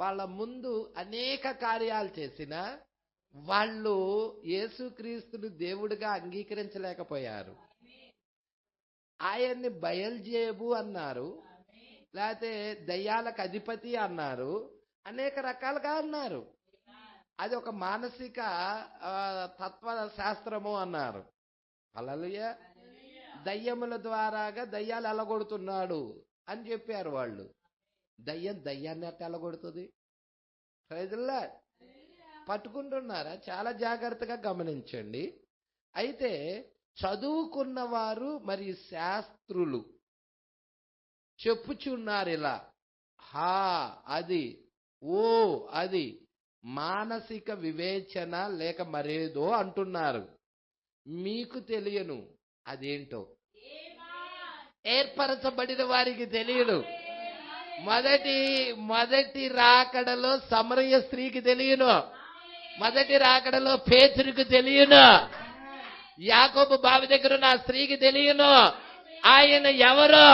వాళ్ళ ముందు అనేక కార్యాలు చేసిన వాళ్ళు యేసుక్రీస్తును దేవుడిగా అంగీకరించలేకపోయారు. ఆయన్ని బయల్జేబు అన్నారు, లేకపోతే దయ్యాలకు అధిపతి అన్నారు, అనేక రకాలుగా అన్నారు. అది ఒక మానసిక తత్వ శాస్త్రము అన్నారు. హల్లెలూయా. దయ్యముల ద్వారాగా దయ్యాలు ఎలగొడుతున్నాడు అని చెప్పారు వాళ్ళు. దయ్యాన్ని ఎట్లా ఎలగొడుతుంది? ప్రైజుల్లా పట్టుకుంటున్నారా? చాలా జాగ్రత్తగా గమనించండి. అయితే చదువుకున్నవారు మరి శాస్త్రులు చెప్పుచున్నారు ఇలా, అది మానసిక వివేచన లేక మరేదో అంటున్నారు. మీకు తెలియను అదేంటో, ఏర్పరచబడిన వారికి తెలియదు. మొదటి రాకడలో సమరయ స్త్రీకి తెలియను, మొదటి రాకడలో పేతురుకు తెలియను, యాకోబు బావి దగ్గర ఉన్న స్త్రీకి తెలియను ఆయన ఎవరు.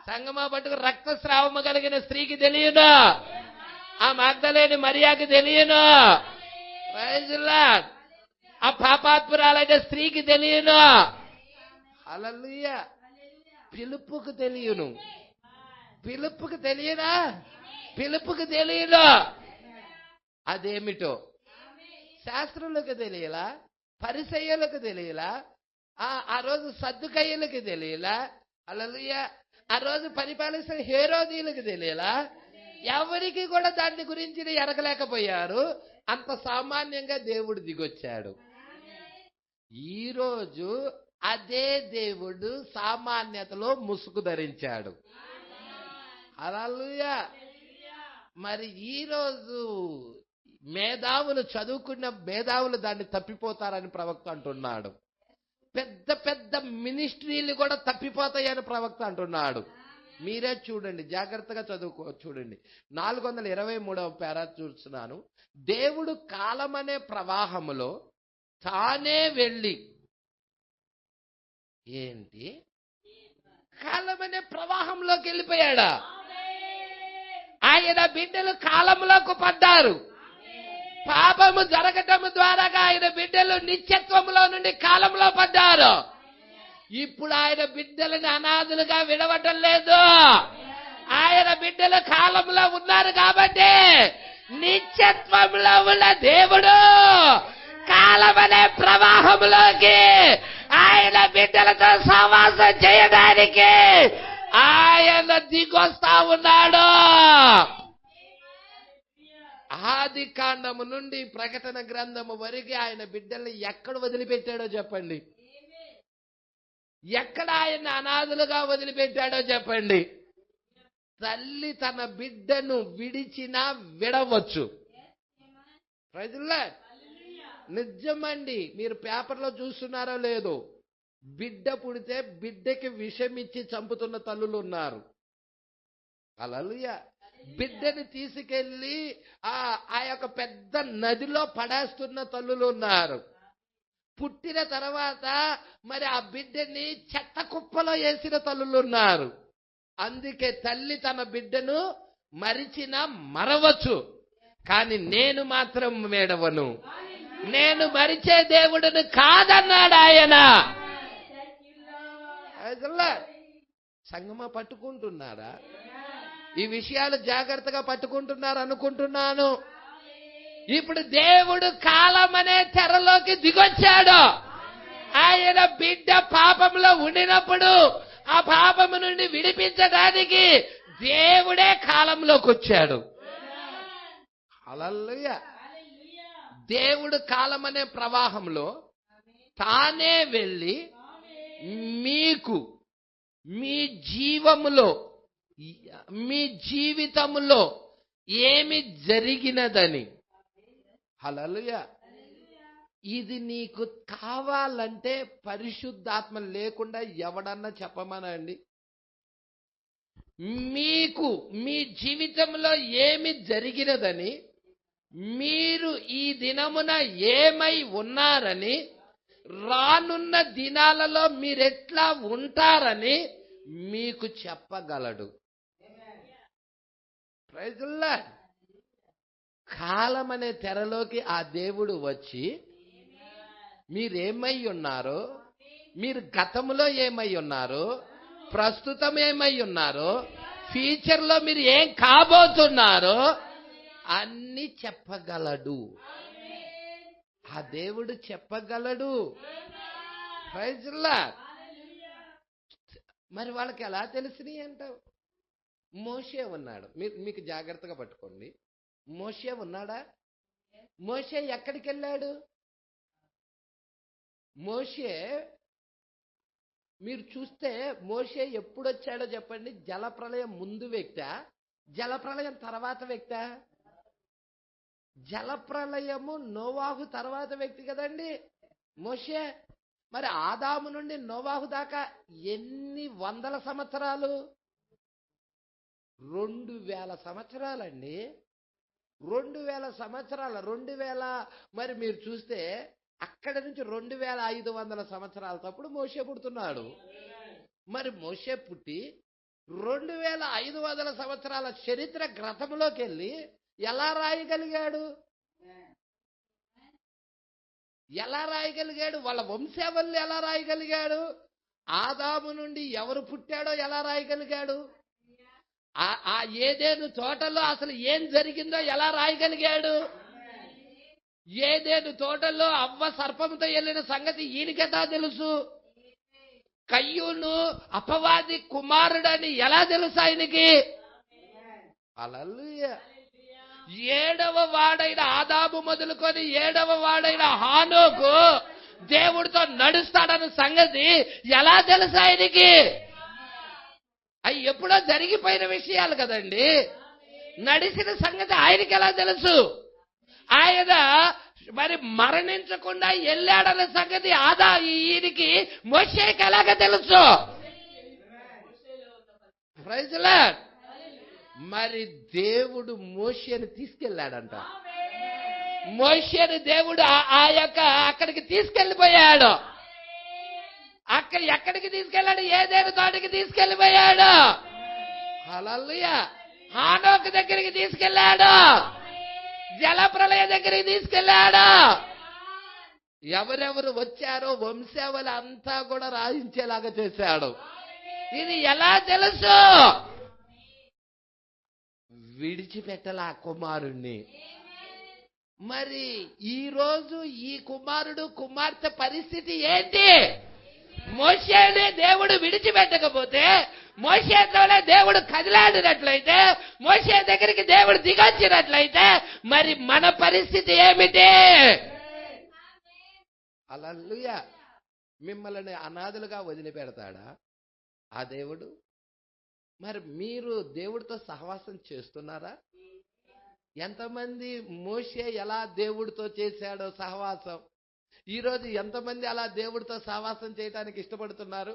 సంగమా పట్టుకు రక్తస్రావము కలిగిన స్త్రీకి తెలియను, ఆ మగ్దలేని మరియాకి తెలియను, ఆ పాపాత్మురాలైన స్త్రీకి తెలియను. హల్లెలూయా. పిలుపుకు తెలియను, పిలుపుకు తెలియనా, పిలుపుకు తెలియను. అదేమిటో శాస్త్రులకు తెలియలా, పరిసయ్యులకు తెలియలా, ఆ రోజు సద్దుకయ్యులకు తెలియలా. హల్లెలూయా. ఆ రోజు పరిపాలిస్తున్న హేరోదీయులకు తెలియలా. ఎవరికి కూడా దాని గురించి ఎరగలేకపోయారు. అంత సామాన్యంగా దేవుడు దిగొచ్చాడు. ఈరోజు అదే దేవుడు సామాన్యతలో ముసుగు ధరించాడు. హల్లెలూయా. మరి ఈరోజు మేధావులు, చదువుకున్న మేధావులు దాన్ని తప్పిపోతారని ప్రవక్త అంటున్నాడు. పెద్ద పెద్ద మినిస్ట్రీలు కూడా తప్పిపోతాయని ప్రవక్త అంటున్నాడు. మీరే చూడండి, జాగ్రత్తగా చూడండి. 423వ పేరా చూస్తున్నాను. దేవుడు కాలమనే ప్రవాహములో తానే వెళ్ళి, ఏంటి కాలమనే ప్రవాహంలోకి వెళ్ళిపోయాడా? ఆయన బిడ్డలు కాలంలోకి పడ్డారు. పాపము జరగటం ద్వారా ఆయన బిడ్డలు నిత్యత్వంలో నుండి కాలంలో పడ్డారు. ఇప్పుడు ఆయన బిడ్డలని అనాథులుగా విడవటం లేదు. ఆయన బిడ్డలు కాలంలో ఉన్నారు కాబట్టి నిత్యత్వంలో ఉన్న దేవుడు కాలమనే ప్రవాహంలోకి ఆయన బిడ్డలతో సహవాసం చేయడానికి ఆయన దిగొస్తా ఉన్నాడు. ఆది కాండము నుండి ప్రకటన గ్రంథము వరకు ఆయన బిడ్డల్ని ఎక్కడ వదిలిపెట్టాడో చెప్పండి. ఎక్కడ ఆయన అనాథులుగా వదిలిపెట్టాడో చెప్పండి. తల్లి తన బిడ్డను విడిచినా విడవచ్చు. ప్రజల్లా నిజమండి. మీరు పేపర్లో చూస్తున్నారో లేదో, బిడ్డ పుడితే బిడ్డకి విషమిచ్చి చంపుతున్న తల్లులు ఉన్నారు. హల్లెలూయా. బిడ్డని తీసుకెళ్లి ఆ యొక్క పెద్ద నదిలో పడేస్తున్న తల్లులు ఉన్నారు. పుట్టిన తర్వాత మరి ఆ బిడ్డని చెత్త కుప్పలో వేసిన తల్లులు ఉన్నారు. అందుకే తల్లి తన బిడ్డను మరిచినా మరవచ్చు, కానీ నేను మాత్రం మేడవను. నేను మరిచే దేవుడిని కాదన్నాడు ఆయన. సంగమ పట్టుకుంటున్నారా? ఈ విషయాలు జాగ్రత్తగా పట్టుకుంటున్నారు అనుకుంటున్నాను. ఇప్పుడు దేవుడు కాలం అనే తెరలోకి దిగొచ్చాడు. ఆయన బిడ్డ పాపంలో ఉండినప్పుడు ఆ పాపము నుండి విడిపించడానికి దేవుడే కాలంలోకి వచ్చాడు. హల్లెలూయా. దేవుడు కాలం అనే ప్రవాహంలో తానే వెళ్ళి మీకు మీ జీవములో, మీ జీవితములో ఏమి జరిగినదని, హల్లెలూయా, ఇది నీకు కావాలంటే పరిశుద్ధాత్మ లేకుండా ఎవడన్నా చెప్పమనండి. మీకు మీ జీవితంలో ఏమి జరిగినదని, మీరు ఈ దినమున ఏమై ఉన్నారని, రానున్న దినాలలో మీరెట్లా ఉంటారని మీకు చెప్పగలడు. Praise the lord. కాలం అనే తెరలోకి ఆ దేవుడు వచ్చి మీరేమై ఉన్నారో, మీరు గతంలో ఏమై ఉన్నారో, ప్రస్తుతం ఏమై ఉన్నారో, ఫ్యూచర్లో మీరు ఏం కాబోతున్నారో అన్ని చెప్పగలడు. ఆ దేవుడు చెప్పగలడు. Praise the Lord. మరి వాళ్ళకి ఎలా తెలిసినాయి అంటావు? మోషే ఉన్నాడు. మీకు జాగ్రత్తగా పట్టుకోండి. మోషే ఉన్నాడా? మోషే ఎక్కడికి వెళ్ళాడు? మోషే మీరు చూస్తే మోషే ఎప్పుడు వచ్చాడో చెప్పండి. జలప్రళయం ముందు వ్యక్తా, జలప్రళయం తర్వాత వ్యక్తా? జలప్రళయము నోవాహు తర్వాత వ్యక్తి కదండి మోషే. మరి ఆదాము నుండి నోవాహు దాకా ఎన్ని వందల సంవత్సరాలు? 2000 సంవత్సరాలండి. 2000 సంవత్సరాల 2000 మరి మీరు చూస్తే అక్కడి నుంచి 2500 సంవత్సరాల తప్పుడు మోషే పుడుతున్నాడు. మరి మోషే పుట్టి 2500 సంవత్సరాల చరిత్ర గ్రంథంలోకి వెళ్ళి ఎలా రాయగలిగాడు? వాళ్ళ వంశావళి ఎలా రాయగలిగాడు? ఆదాము నుండి ఎవరు పుట్టాడో ఎలా రాయగలిగాడు? ఆ ఏదేను తోటలో అసలు ఏం జరిగిందో ఎలా రాయగలిగాడు? ఏదేను తోటలో అవ్వ సర్పంతో వెళ్ళిన సంగతి ఈయనకెలా తెలుసు? కయ్యూను అపవాది కుమారుడని ఎలా తెలుసు ఆయనకి? హల్లెలూయా. 7వ వాడైన ఆదాము మొదలుకొని 7వ వాడైన హానోకు దేవుడితో నడుస్తాడన్న సంగతి ఎలా తెలుసు ఆయనకి? అవి ఎప్పుడో జరిగిపోయిన విషయాలు కదండి. నడిచిన సంగతి ఆయనకి ఎలా తెలుసు? ఆయన మరి మరణించకుండా వెళ్ళాడన్న సంగతి ఈయనకి మోషేకి ఎలాగ తెలుసు? Praise the Lord. మరి దేవుడు మోషేని తీసుకెళ్ళాడంట. మోషేని దేవుడు అక్కడికి తీసుకెళ్లిపోయాడు. ఎక్కడికి తీసుకెళ్ళాడు? ఏదేను తోటకి తీసుకెళ్లిపోయాడు. హల్లెలూయా. హానోకు దగ్గరికి తీసుకెళ్ళాడు. జలప్రలయ దగ్గరికి తీసుకెళ్ళాడు. ఎవరెవరు వచ్చారో వంశావళి అంతా కూడా రాయించేలాగా చేశాడు. ఇది ఎలా తెలుసు? విడిచిపెట్టలా కుమారుణ్ణి. మరి ఈ రోజు ఈ కుమారుడు కుమార్తె పరిస్థితి ఏంటి? మోషేనే దేవుడు విడిచిపెట్టకపోతే, మోషేతోనే దేవుడు కదిలాడినట్లయితే, మోషే దగ్గరికి దేవుడు దిగొచ్చినట్లయితే మరి మన పరిస్థితి ఏమిటి? హల్లెలూయా. మిమ్మల్ని అనాథలుగా వదిలిపెడతాడా ఆ దేవుడు? మరి మీరు దేవుడితో సహవాసం చేస్తున్నారా? ఎంతమంది మోషే ఎలా దేవుడితో చేశాడో సహవాసం, ఈరోజు ఎంతమంది అలా దేవుడితో సహవాసం చేయడానికి ఇష్టపడుతున్నారు?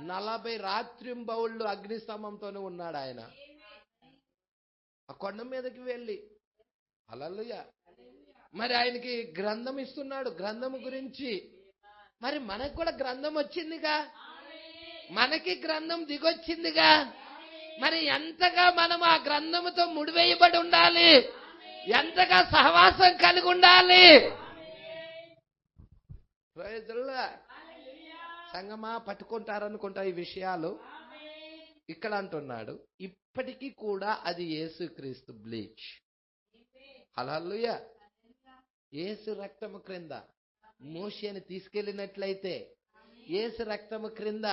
40 రాత్రింబౌళ్ళు అగ్నిస్తంభంతోనే ఉన్నాడు ఆయన ఆ కొండ మీదకి వెళ్ళి. హల్లెలూయా. మరి ఆయనకి గ్రంథం ఇస్తున్నాడు, గ్రంథం గురించి. మరి మనకు కూడా గ్రంథం వచ్చిందిగా, మనకి గ్రంథం దిగొచ్చిందిగా. మరి ఎంతగా మనం ఆ గ్రంథముతో ముడివేయబడి ఉండాలి, ఎంతగా సహవాసం కలిగి ఉండాలి. సంగమా పట్టుకుంటారనుకుంటా ఈ విషయాలు. ఇక్కడ అంటున్నాడు ఇప్పటికీ కూడా అది యేసుక్రీస్తు బ్లీచ్. హల్లెలూయా. యేసు రక్తము క్రింద మోషేని తీసుకెళ్లినట్లయితే, యేసు రక్తము క్రింద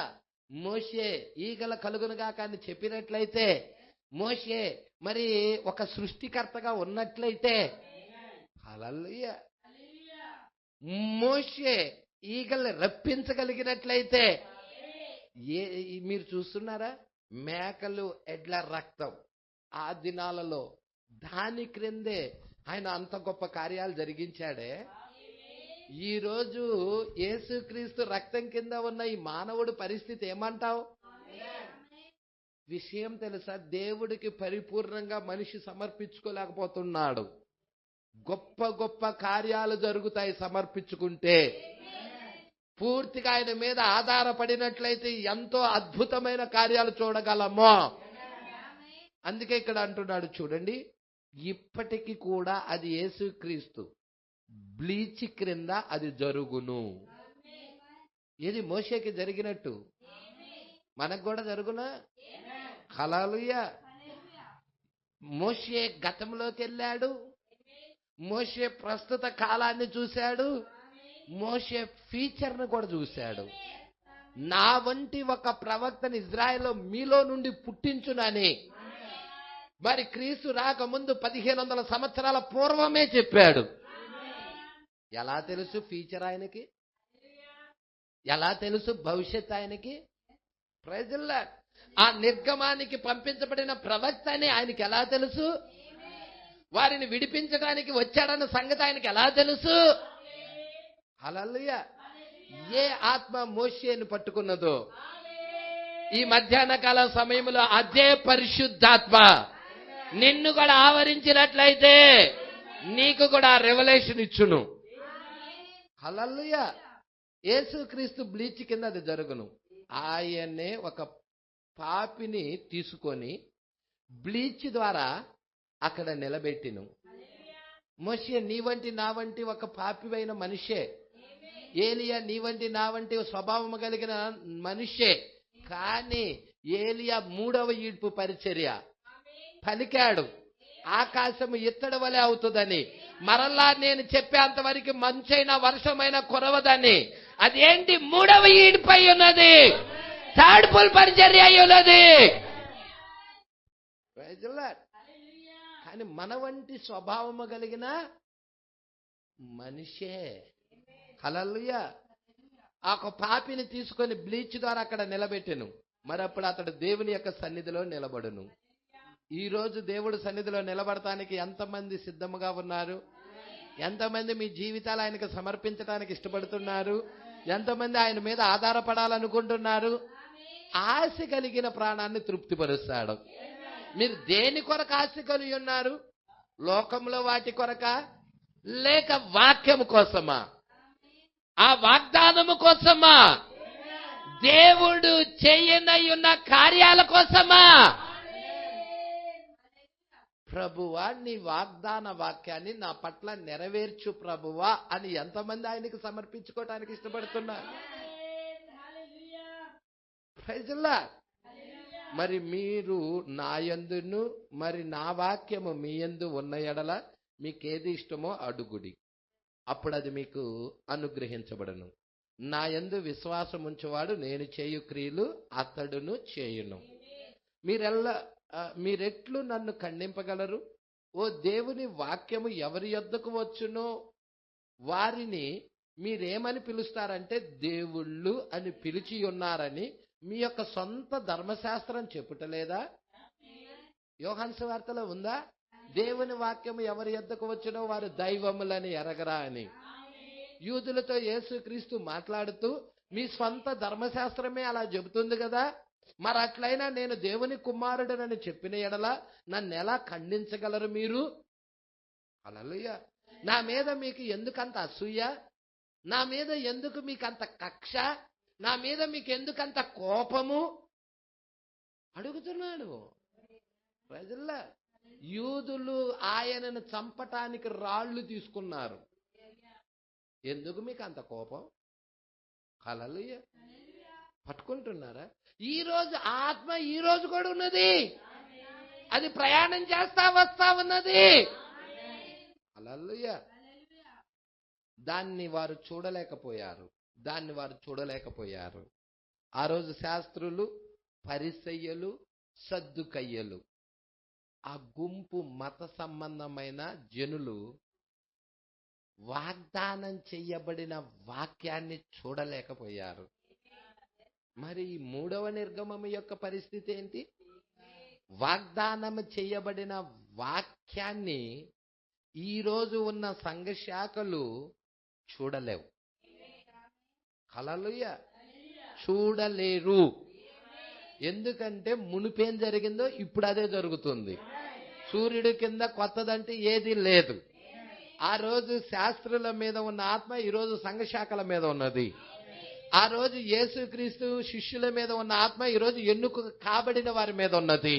మోషే ఈగల కలుగునుగా కానీ చెప్పినట్లయితే, మోషే మరి ఒక సృష్టికర్తగా ఉన్నట్లయితే, హల్లెలూయా, మోషే ఈగల్ని రప్పించగలిగినట్లయితే, మీరు చూస్తున్నారా మేకలు ఎడ్ల రక్తం ఆ దినాలలో దాని క్రిందే ఆయన అంత గొప్ప కార్యాలు జరిగించాడే. ఈరోజు యేసుక్రీస్తు రక్తం కింద ఉన్న ఈ మానవుడి పరిస్థితి ఏమంటావు? విషయం తెలుసా? దేవుడికి పరిపూర్ణంగా మనిషి సమర్పించుకోలేకపోతున్నాడు. గొప్ప గొప్ప కార్యాలు జరుగుతాయి సమర్పించుకుంటే. పూర్తిగా ఆయన మీద ఆధారపడినట్లయితే ఎంతో అద్భుతమైన కార్యాలు చూడగలము. అందుకే ఇక్కడ అంటున్నాడు చూడండి, ఇప్పటికీ కూడా అది యేసుక్రీస్తు బ్లీచ్ క్రింద అది జరుగును. ఇది మోషేకి జరిగినట్టు మనకు కూడా జరుగునా? హల్లెలూయా. మోషే గతంలోకి వెళ్ళాడు, మోషే ప్రస్తుత కాలాన్ని చూశాడు, మోషే ఫ్యూచర్ను కూడా చూశాడు. నా వంటి ఒక ప్రవక్తని ఇజ్రాయెల్లో మీలో నుండి పుట్టించునని మరి క్రీస్తు రాకముందు 1500 సంవత్సరాల పూర్వమే చెప్పాడు. ఎలా తెలుసు ఫ్యూచర్ ఆయనకి? ఎలా తెలుసు భవిష్యత్ ఆయనకి? Praise the Lord. ఆ నిర్గమానికి పంపించబడిన ప్రవక్త అని ఆయనకి ఎలా తెలుసు? వారిని విడిపించడానికి వచ్చాడన్న సంగతి ఆయనకి ఎలా తెలుసు? హల్లెలూయా. ఏ ఆత్మ మోషేను పట్టుకున్నదో ఈ మధ్యాహ్న కాల సమయంలో అదే పరిశుద్ధాత్మ నిన్ను కూడా ఆవరించినట్లయితే నీకు కూడా రెవల్యూషన్ ఇచ్చును. హల్లెలూయా. యేసుక్రీస్తు బ్లీచ్ కింద అది జరుగును. ఆయనే ఒక పాపిని తీసుకొని బ్లీచ్ ద్వారా అక్కడ నిలబెట్టిను. మోషే నీ వంటి నా వంటి ఒక పాపివైన మనిషే. ఏలియా నీ వంటి నా వంటి స్వభావం కలిగిన మనిషే. కానీ ఏలియా 3వ ఈడ్పు పరిచర్య పలికాడు, ఆకాశము ఇత్తడి వలె అవుతుందని. మరలా నేను చెప్పేంతవరకు మంచైన వర్షమైన కురవదని. అదేంటి? 3వ ఈడ్పు అయి ఉన్నది, థర్డ్ ఫుల్ పరిచర్య అయి ఉన్నది. కానీ మన వంటి స్వభావము కలిగిన మనిషే. హల్లెలూయా. ఆ ఒక పాపిని తీసుకొని బ్లీచ్ ద్వారా అక్కడ నిలబెట్టెను. మరి అప్పుడు అతడు దేవుని యొక్క సన్నిధిలో నిలబడును. ఈ రోజు దేవుడు సన్నిధిలో నిలబడటానికి ఎంతమంది సిద్ధముగా ఉన్నారు? ఎంతమంది మీ జీవితాలు ఆయనకు సమర్పించడానికి ఇష్టపడుతున్నారు? ఎంతమంది ఆయన మీద ఆధారపడాలనుకుంటున్నారు? ఆశ కలిగిన ప్రాణాన్ని తృప్తిపరుస్తాడు. మీరు దేని కొరకు ఆశ కలిగి ఉన్నారు? లోకంలో వాటి కొరక, లేక వాక్యము కోసమా? ఆ వాగ్దానము కోసమా? దేవుడు చేయనయ్యున్న కార్యాల కోసమా? ప్రభువా, నీ వాగ్దాన వాక్యాన్ని నా పట్ల నెరవేర్చు ప్రభువా అని ఎంతమంది ఆయనకు సమర్పించుకోవటానికి ఇష్టపడుతున్నారు? Praise the Lord. మరి మీరు నా యందును మరి నా వాక్యము మీ యందు ఉన్న ఎడల మీకేది ఇష్టమో అడుగుడి, అప్పుడు అది మీకు అనుగ్రహించబడను. నా యందు విశ్వాసం ఉంచువాడు నేను చేయు క్రియలు అతడును చేయును. మీరెట్లు నన్ను ఖండింపగలరు? ఓ దేవుని వాక్యము ఎవరి యొద్దకు వచ్చునో వారిని మీరేమని పిలుస్తారంటే దేవుళ్ళు అని పిలిచి ఉన్నారని మీ యొక్క సొంత ధర్మశాస్త్రం చెప్పుటలేదా? యోహాను సువార్తలో ఉందా? దేవుని వాక్యము ఎవరి యొద్దకు వచ్చునో వారు దైవములని ఎరగరా అని. యూదులతో యేసుక్రీస్తు మాట్లాడుతూ మీ స్వంత ధర్మశాస్త్రమే అలా చెబుతుంది కదా, మరి అట్లయినా నేను దేవుని కుమారుడనని చెప్పిన ఎడల నన్ను ఎలా ఖండించగలరు మీరు? హల్లెలూయా. నా మీద మీకు ఎందుకంత అసూయ? నా మీద ఎందుకు మీకు అంత కక్ష? నా మీద మీకు ఎందుకంత కోపము? అడుగుతున్నాడు. ప్రజల్లా యూదులు ఆయనను చంపటానికి రాళ్లు తీసుకున్నారు. ఎందుకు మీకు అంత కోపం? హల్లెలూయా. పట్టుకుంటున్నారా? ఈ రోజు ఆత్మ ఈ రోజు కూడా ఉన్నది. అది ప్రయాణం చేస్తా వస్తా ఉన్నది. హల్లెలూయా. దాన్ని వారు చూడలేకపోయారు. ఆ రోజు శాస్త్రులు, పరిసయ్యులు, సద్దుకయ్యులు, ఆ గుంపు మత సంబంధమైన జనులు వాగ్దానం చెయ్యబడిన వాక్యాన్ని చూడలేకపోయారు. మరి 3వ నిర్గమం యొక్క పరిస్థితి ఏంటి? వాగ్దానం చేయబడిన వాక్యాన్ని ఈ రోజు ఉన్న సంఘ శాఖలు చూడలేవు. హల్లెలూయా. చూడలేరు. ఎందుకంటే మునుపేం జరిగిందో ఇప్పుడు అదే జరుగుతుంది. సూర్యుడి కింద కొత్తదంటే ఏది లేదు. ఆ రోజు శాస్త్రుల మీద ఉన్న ఆత్మ ఈ రోజు సంఘ శాఖల మీద ఉన్నది. ఆ రోజు యేసుక్రీస్తు శిష్యుల మీద ఉన్న ఆత్మ ఈ రోజు ఎన్నుక కాబడిన వారి మీద ఉన్నది.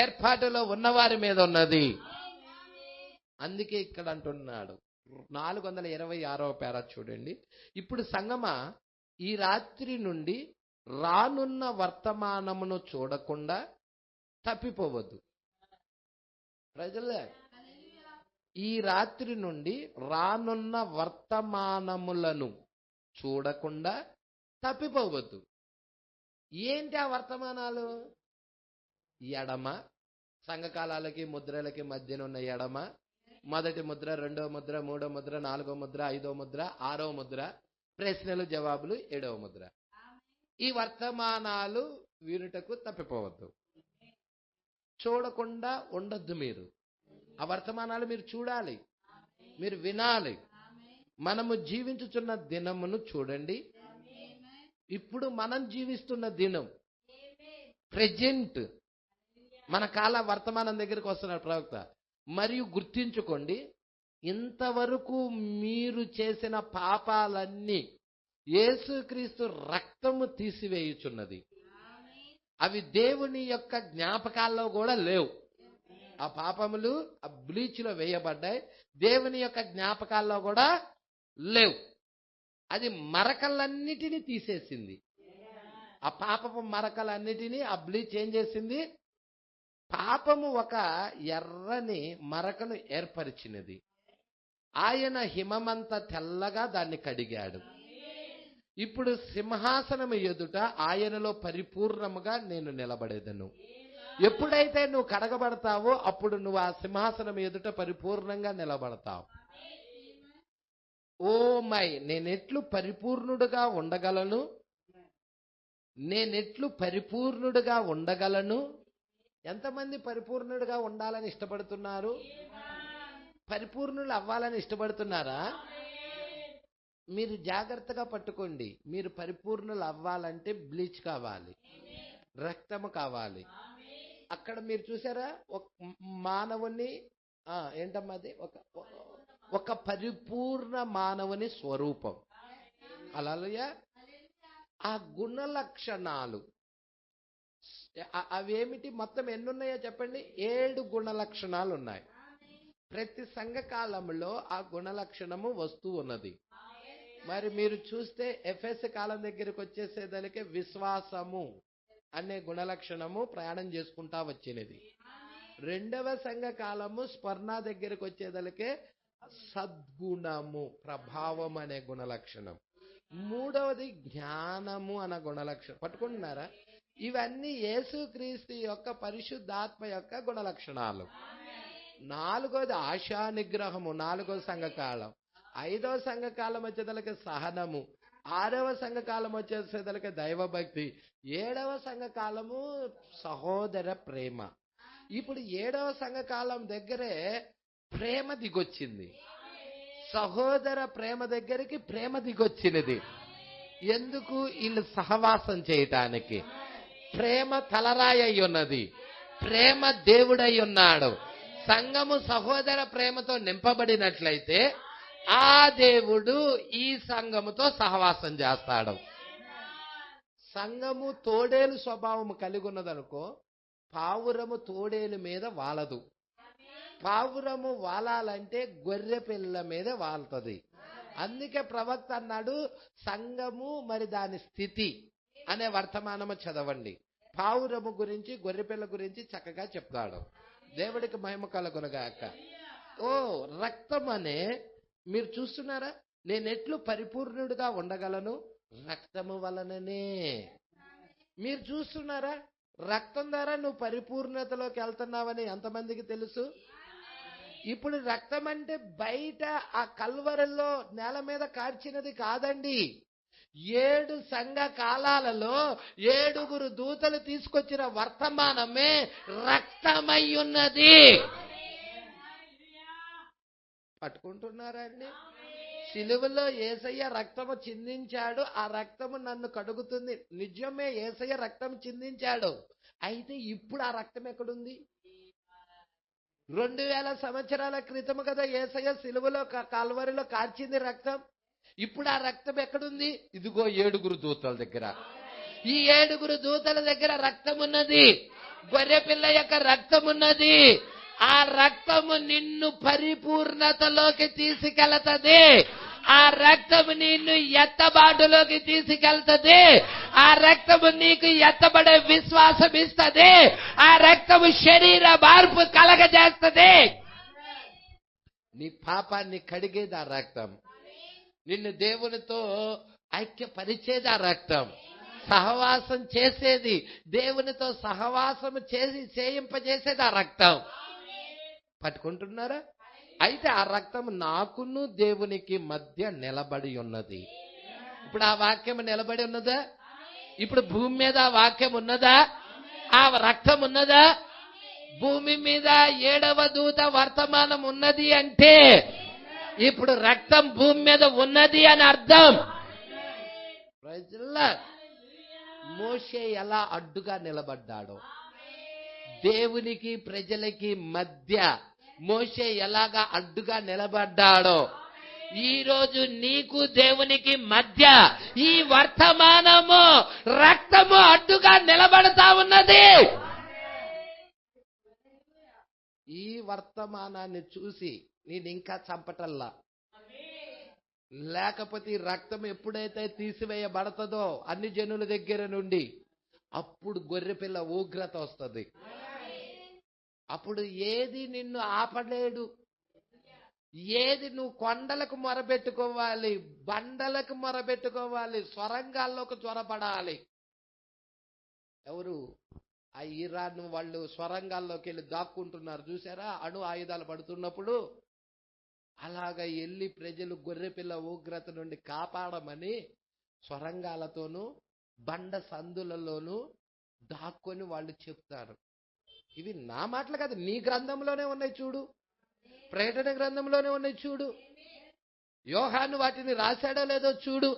ఏర్పాటులో ఉన్న వారి మీద ఉన్నది. అందుకే ఇక్కడ అంటున్నాడు 426వ పేరా చూడండి. ఇప్పుడు సంగమా, ఈ రాత్రి నుండి రానున్న వర్తమానమును చూడకుండా తప్పిపోవద్దు. ప్రజలే, ఈ రాత్రి నుండి రానున్న వర్తమానములను చూడకుండా తప్పిపోవద్దు. ఏంటి ఆ వర్తమానాలు? ఎడమ, సంఘకాలాలకి ముద్రలకి మధ్యన ఉన్న ఎడమ, మొదటి ముద్ర, రెండవ ముద్ర, మూడవ ముద్ర, నాలుగవ ముద్ర, ఐదవ ముద్ర, ఆరవ ముద్ర, ప్రశ్నలు జవాబులు, 7వ ముద్ర. ఈ వర్తమానాలు వినుటకు తప్పిపోవద్దు. చూడకుండా ఉండొద్దు. మీరు ఆ వర్తమానాలు మీరు చూడాలి, మీరు వినాలి. మనము జీవించుచున్న దినమును చూడండి. ఇప్పుడు మనం జీవిస్తున్న దినం ప్రెజెంట్, మన కాల వర్తమానం దగ్గరికి వస్తున్నాడు ప్రవక్త. మరియు గుర్తించుకోండి, ఇంతవరకు మీరు చేసిన పాపాలన్నీ యేసుక్రీస్తు రక్తము తీసివేయుచున్నది. అవి దేవుని యొక్క జ్ఞాపకాల్లో కూడా లేవు. ఆ పాపములు ఆ బ్లీచ్ లో వేయబడ్డాయి, దేవుని యొక్క జ్ఞాపకాల్లో కూడా లేవు. అది మరకలన్నిటినీ తీసేసింది. ఆ పాపపు మరకలన్నిటినీ ఆ బ్లీచ్ ఏం చేసింది? పాపము ఒక ఎర్రని మరకను ఏర్పరిచినది. ఆయన హిమమంత తెల్లగా దాన్ని కడిగాడు. ఇప్పుడు సింహాసనము ఎదుట ఆయనలో పరిపూర్ణముగా నేను నిలబడేదను. ఎప్పుడైతే నువ్వు కడగబడతావో అప్పుడు నువ్వు ఆ సింహాసనం ఎదుట పరిపూర్ణంగా నిలబడతావు. ఓ మై, నేనెట్లు పరిపూర్ణుడుగా ఉండగలను? నేనెట్లు పరిపూర్ణుడుగా ఉండగలను? ఎంతమంది పరిపూర్ణుడుగా ఉండాలని ఇష్టపడుతున్నారు? పరిపూర్ణులు అవ్వాలని ఇష్టపడుతున్నారా? మీరు జాగ్రత్తగా పట్టుకోండి. మీరు పరిపూర్ణులు అవ్వాలంటే బ్లీచ్ కావాలి, రక్తము కావాలి. అక్కడ మీరు చూసారా, ఒక మానవుని ఏంటమ్మది, ఒక పరిపూర్ణ మానవుని స్వరూపం. హల్లెలూయా. ఆ గుణ లక్షణాలు అవేమిటి? మొత్తం ఎన్నున్నాయో చెప్పండి. 7 గుణ లక్షణాలు ఉన్నాయి. ప్రతి సంఘకాలంలో ఆ గుణ లక్షణము వస్తూ ఉన్నది. మరి మీరు చూస్తే ఎఫెస్ కాలం దగ్గరికి వచ్చేసేదానికి విశ్వాసము అనే గుణలక్షణము ప్రయాణం చేసుకుంటా వచ్చినది. 2వ సంఘ కాలము స్పర్ణ దగ్గరికి వచ్చేదలకే సద్గుణము, ప్రభావం అనే గుణలక్షణం. 3వది జ్ఞానము అనే గుణలక్షణం. పట్టుకుంటున్నారా? ఇవన్నీ యేసుక్రీస్తు యొక్క పరిశుద్ధాత్మ యొక్క గుణలక్షణాలు. 4వది ఆశా నిగ్రహము, 4వ సంఘకాలం. 5వ సంఘకాలం వచ్చేదలకి సహనము. 6వ సంఘకాలం వచ్చేసేదలకి దైవభక్తి. 7వ సంఘకాలము సహోదర ప్రేమ. ఇప్పుడు 7వ సంఘకాలం దగ్గరే ప్రేమ దిగొచ్చింది. సహోదర ప్రేమ దగ్గరికి ప్రేమ దిగొచ్చినది. ఎందుకు? వీళ్ళు సహవాసం చేయటానికి. ప్రేమ తలరాయి అయి ఉన్నది, ప్రేమ దేవుడై ఉన్నాడు. సంఘము సహోదర ప్రేమతో నింపబడినట్లయితే ఆ దేవుడు ఈ సంఘముతో సహవాసం చేస్తాడు. సంఘము తోడేలు స్వభావము కలిగి ఉన్నదనుకో, పావురము తోడేలు మీద వాలదు. పావురము వాలాలంటే గొర్రె పిల్ల మీద వాలుతుంది. అందుకే ప్రవక్త అన్నాడు, సంఘము మరి దాని స్థితి అనే వర్తమానము చదవండి. పావురము గురించి, గొర్రెపిల్ల గురించి చక్కగా చెప్తాడు. దేవుడికి మహిమ కలుగునుగాక. ఓ రక్తం అనే మీరు చూస్తున్నారా? నేనెట్లు పరిపూర్ణుడిగా ఉండగలను? రక్తము వలననే. మీరు చూస్తున్నారా? రక్తం ద్వారా నువ్వు పరిపూర్ణతలోకి వెళ్తున్నావని ఎంతమందికి తెలుసు? ఇప్పుడు రక్తం అంటే బయట ఆ కల్వరిలో నేల మీద కార్చినది కాదండి. 7 సంఘ కాలాలలో 7 దూతలు తీసుకొచ్చిన వర్తమానమే రక్తమై ఉన్నది. పట్టుకుంటున్నారా అండి? సిలువలో యేసయ్య రక్తము చిందించాడు. ఆ రక్తము నన్ను కడుగుతుంది. నిజమే, యేసయ్య రక్తం చిందించాడు. అయితే ఇప్పుడు ఆ రక్తం ఎక్కడుంది? 2000 సంవత్సరాల క్రితం కదా యేసయ్య సిలువలో కల్వరిలో కార్చింది రక్తం. ఇప్పుడు ఆ రక్తం ఎక్కడుంది? ఇదిగో 7 దూతల దగ్గర. ఈ 7 దూతల దగ్గర రక్తం ఉన్నది. గొర్రె పిల్ల యొక్క రక్తం ఉన్నది. ఆ రక్తము నిన్ను పరిపూర్ణతలోకి తీసుకెళ్తది. ఆ రక్తము నిన్ను ఎత్తబాటులోకి తీసుకెళ్తది. ఆ రక్తము నీకు ఎత్తబడే విశ్వాసం ఇస్తది. ఆ రక్తము శరీర మార్పు కలగజేస్తది. నీ పాపాన్ని కడిగేది ఆ రక్తం. నిన్ను దేవునితో ఐక్యపరిచేది ఆ రక్తం. సహవాసం చేసేది, దేవునితో సహవాసం చేయింపజేసేది ఆ రక్తం. పట్టుకుంటున్నారా? అయితే ఆ రక్తం నాకును దేవునికి మధ్య నిలబడి ఉన్నది. ఇప్పుడు ఆ వాక్యం నిలబడి ఉన్నదా? ఇప్పుడు భూమి మీద ఆ వాక్యం ఉన్నదా? ఆ రక్తం ఉన్నదా? భూమి మీద 7వ దూత వర్తమానం ఉన్నది అంటే ఇప్పుడు రక్తం భూమి మీద ఉన్నది అని అర్థం. ప్రజల మోషే ఎలా అడ్డుగా నిలబడ్డాడో, దేవునికి ప్రజలకి మధ్య మోషే ఎలాగా అడ్డుగా నిలబడ్డాడో, ఈ రోజు నీకు దేవునికి మధ్య ఈ వర్తమానము రక్తము అడ్డుగా నిలబడతా ఉన్నది. ఈ వర్తమానాన్ని చూసి నేను ఇంకా చంపటల్లా, లేకపోతే ఈ రక్తం ఎప్పుడైతే తీసివేయబడతదో అన్ని జనుల దగ్గర నుండి, అప్పుడు గొర్రెపిల్ల ఉగ్రత వస్తుంది. అప్పుడు ఏది నిన్ను ఆపలేడు. ఏది నువ్వు కొండలకు మొరబెట్టుకోవాలి, బండలకు మొరబెట్టుకోవాలి, స్వరంగాల్లోకి జ్వరపడాలి. ఎవరు? ఆ ఇరాన్ వాళ్ళు స్వరంగాల్లోకి వెళ్ళి దాక్కుంటున్నారు చూసారా, అణు ఆయుధాలు పడుతున్నప్పుడు. అలాగా వెళ్ళి ప్రజలు గొర్రెపిల్ల ఉగ్రత నుండి కాపాడమని స్వరంగాలతోనూ బండ సందులలోనూ దాక్కొని వాళ్ళు చెప్తారు. ఇవి నా మాటలు కాదు, నీ గ్రంథంలోనే ఉన్నాయి చూడు, ప్రకటన గ్రంథంలోనే ఉన్నాయి చూడు. యోహాను వాటిని రాశాడో లేదో చూడు.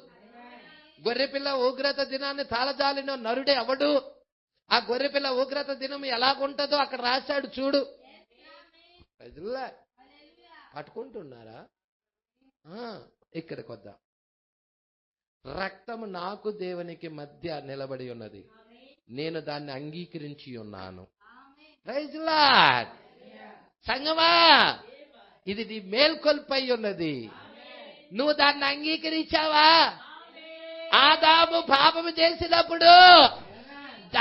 గొర్రెపిల్ల ఉగ్రత దినాన్ని తాళజాలిన నరుడే అవడు. ఆ గొర్రెపిల్ల ఉగ్రత దినం ఎలాగుంటుందో అక్కడ రాశాడు చూడు. ప్రజల్లా పట్టుకుంటున్నారా? ఇక్కడికి వద్దాం. రక్తము నాకు దేవునికి మధ్య నిలబడి ఉన్నది, నేను దాన్ని అంగీకరించి ఉన్నాను. Praise Lord. సంగమా, ఇది నీ మేల్కొల్పై ఉన్నది. నువ్వు దాన్ని అంగీకరించావా? ఆదాము పాపము చేసినప్పుడు,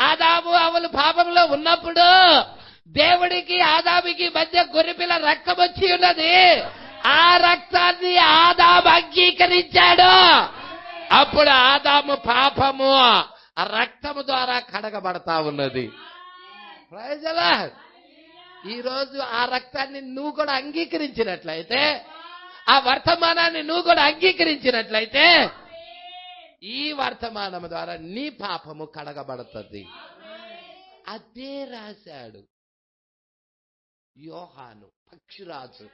ఆదాము అవలు పాపంలో ఉన్నప్పుడు దేవుడికి ఆదాముకి మధ్య గొర్రెపిల్ల రక్తం వచ్చి ఉన్నది. ఆ రక్తాన్ని ఆదాము అంగీకరించాడు. అప్పుడు ఆదాము పాపము ఆ రక్తము ద్వారా కడగబడతా ఉన్నది. Praise the Lord. ఈ రోజు ఆ రక్తాన్ని నువ్వు కూడా అంగీకరించినట్లయితే, ఆ వర్తమానాన్ని నువ్వు కూడా అంగీకరించినట్లయితే, ఈ వర్తమానం ద్వారా నీ పాపము కడగబడుతుంది. అదే రాశాడు యోహాను పక్షిరాజు.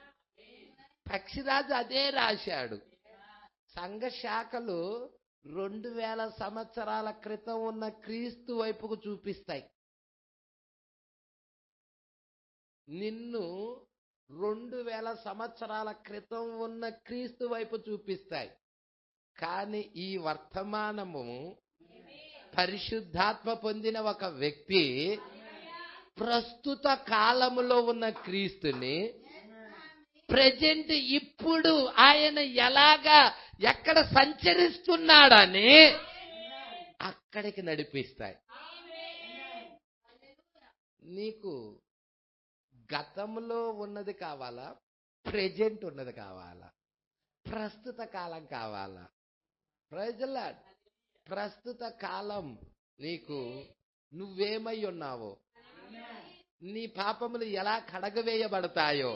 పక్షిరాజు అదే రాశాడు. సంఘ శాఖలు 2000 సంవత్సరాల క్రితం ఉన్న క్రీస్తు వైపుకు చూపిస్తాయి. నిన్ను 2000 సంవత్సరాల క్రితం ఉన్న క్రీస్తు వైపు చూపిస్తాయి. కానీ ఈ వర్తమానము పరిశుద్ధాత్మ పొందిన ఒక వ్యక్తి ప్రస్తుత కాలములో ఉన్న క్రీస్తుని, ప్రెజెంట్ ఇప్పుడు ఆయన ఎలాగా ఎక్కడ సంచరిస్తున్నాడని అక్కడికి నడిపిస్తాయి. నీకు గతంలో ఉన్నది కావాలా, ప్రెజెంట్ ఉన్నది కావాలా, ప్రస్తుత కాలం కావాలా? Praise the Lord. ప్రస్తుత కాలం నీకు నువ్వేమై ఉన్నావో, నీ పాపములు ఎలా కడగవేయబడతాయో,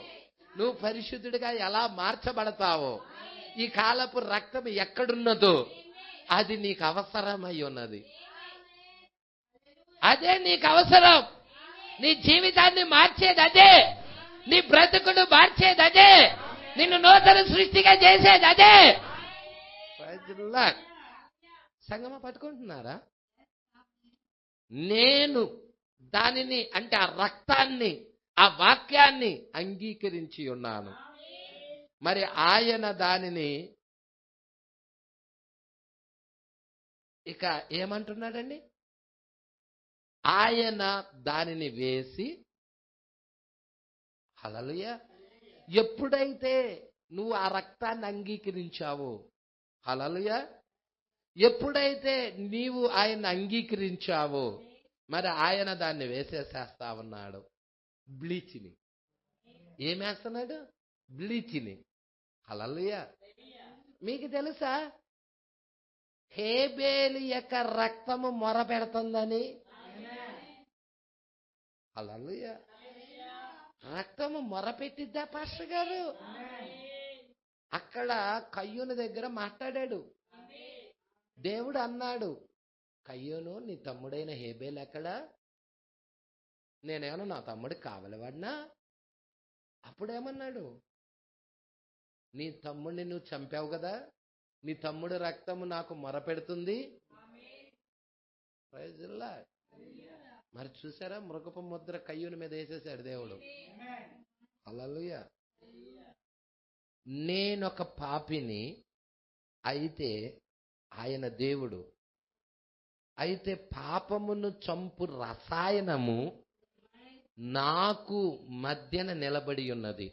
నువ్వు పరిశుద్ధుడిగా ఎలా మార్చబడతావో, ఈ కాలపు రక్తం ఎక్కడున్నదో అది నీకు అవసరమై ఉన్నది. అదే నీకు అవసరం. నీ జీవితాన్ని మార్చేది అదే, నీ బ్రతుకును మార్చేది అదే, నిన్ను నూతన సృష్టిగా చేసేది అదే. సంగమ పట్టుకుంటున్నారా? నేను దానిని, అంటే ఆ రక్తాన్ని, ఆ వాక్యాన్ని అంగీకరించి ఉన్నాను. మరి ఆయన దానిని ఇక ఏమంటున్నాడండి? ఆయన దానిని వేసి, హల్లెలూయా, ఎప్పుడైతే నువ్వు ఆ రక్తాన్ని అంగీకరించావో, హల్లెలూయా, ఎప్పుడైతే నీవు ఆయన అంగీకరించావో, మరి ఆయన దాన్ని వేసేసేస్తా ఉన్నాడు. బ్లీచ్ని ఏమేస్తున్నాడు? బ్లీచ్ని. హల్లెలూయా. మీకు తెలుసా హేబేలు యొక్క రక్తము మొర పెడుతుందని? హల్లెలూయా. రక్తము మొర పెట్టిద్దా పాస్టర్ గారు? అక్కడ కయ్యూను దగ్గర మాట్లాడాడు. దేవుడు అన్నాడు, కయ్యూను, నీ తమ్ముడైన హేబేలు ఎక్కడా? నేనేమన్నా నా తమ్ముడికి కావలవాడినా? అప్పుడేమన్నాడు? నీ తమ్ముడిని నువ్వు చంపావు కదా, నీ తమ్ముడు రక్తము నాకు మొరపెడుతుంది. Praise the Lord. మరి చూసారా, మృగపు ముద్ర కయ్యూని మీద వేసేసాడు దేవుడు. హల్లెలూయా. నేనొక పాపిని, అయితే ఆయన దేవుడు. అయితే పాపమును చంపు రసాయనము నాకు మధ్యన నిలబడి ఉన్నది.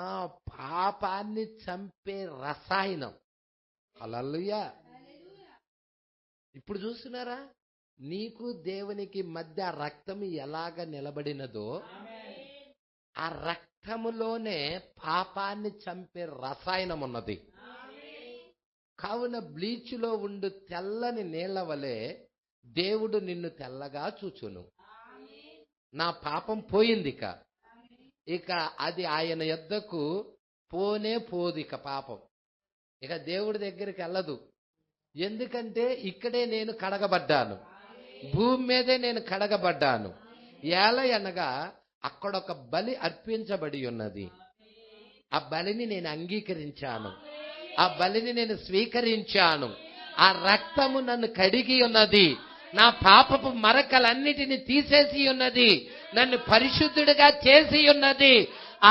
ఆ పాపాన్ని చంపే రసాయనం. హల్లెలూయా. ఇప్పుడు చూస్తున్నారా, నీకు దేవునికి మధ్య ఆ రక్తం ఎలాగ నిలబడినదో, ఆ రక్తములోనే పాపాన్ని చంపే రసాయనం ఉన్నది. కావున బ్లీచ్లో ఉండు తెల్లని నీళ్ల వలె దేవుడు నిన్ను తెల్లగా చూచును. నా పాపం పోయింది. ఇక అది ఆయన యొద్దకు పోనే పోదు. ఇక పాపం ఇక దేవుడి దగ్గరికి వెళ్ళదు. ఎందుకంటే ఇక్కడే నేను కడగబడ్డాను, భూమి మీదే నేను కడగబడ్డాను. అనగా అక్కడొక బలి అర్పించబడి ఉన్నది. ఆ బలిని నేను అంగీకరించాను, ఆ బలిని నేను స్వీకరించాను. ఆ రక్తము నన్ను కడిగి ఉన్నది, నా పాపపు మరకలన్నిటిని తీసేసి ఉన్నది, నన్ను పరిశుద్ధుడిగా చేసి ఉన్నది.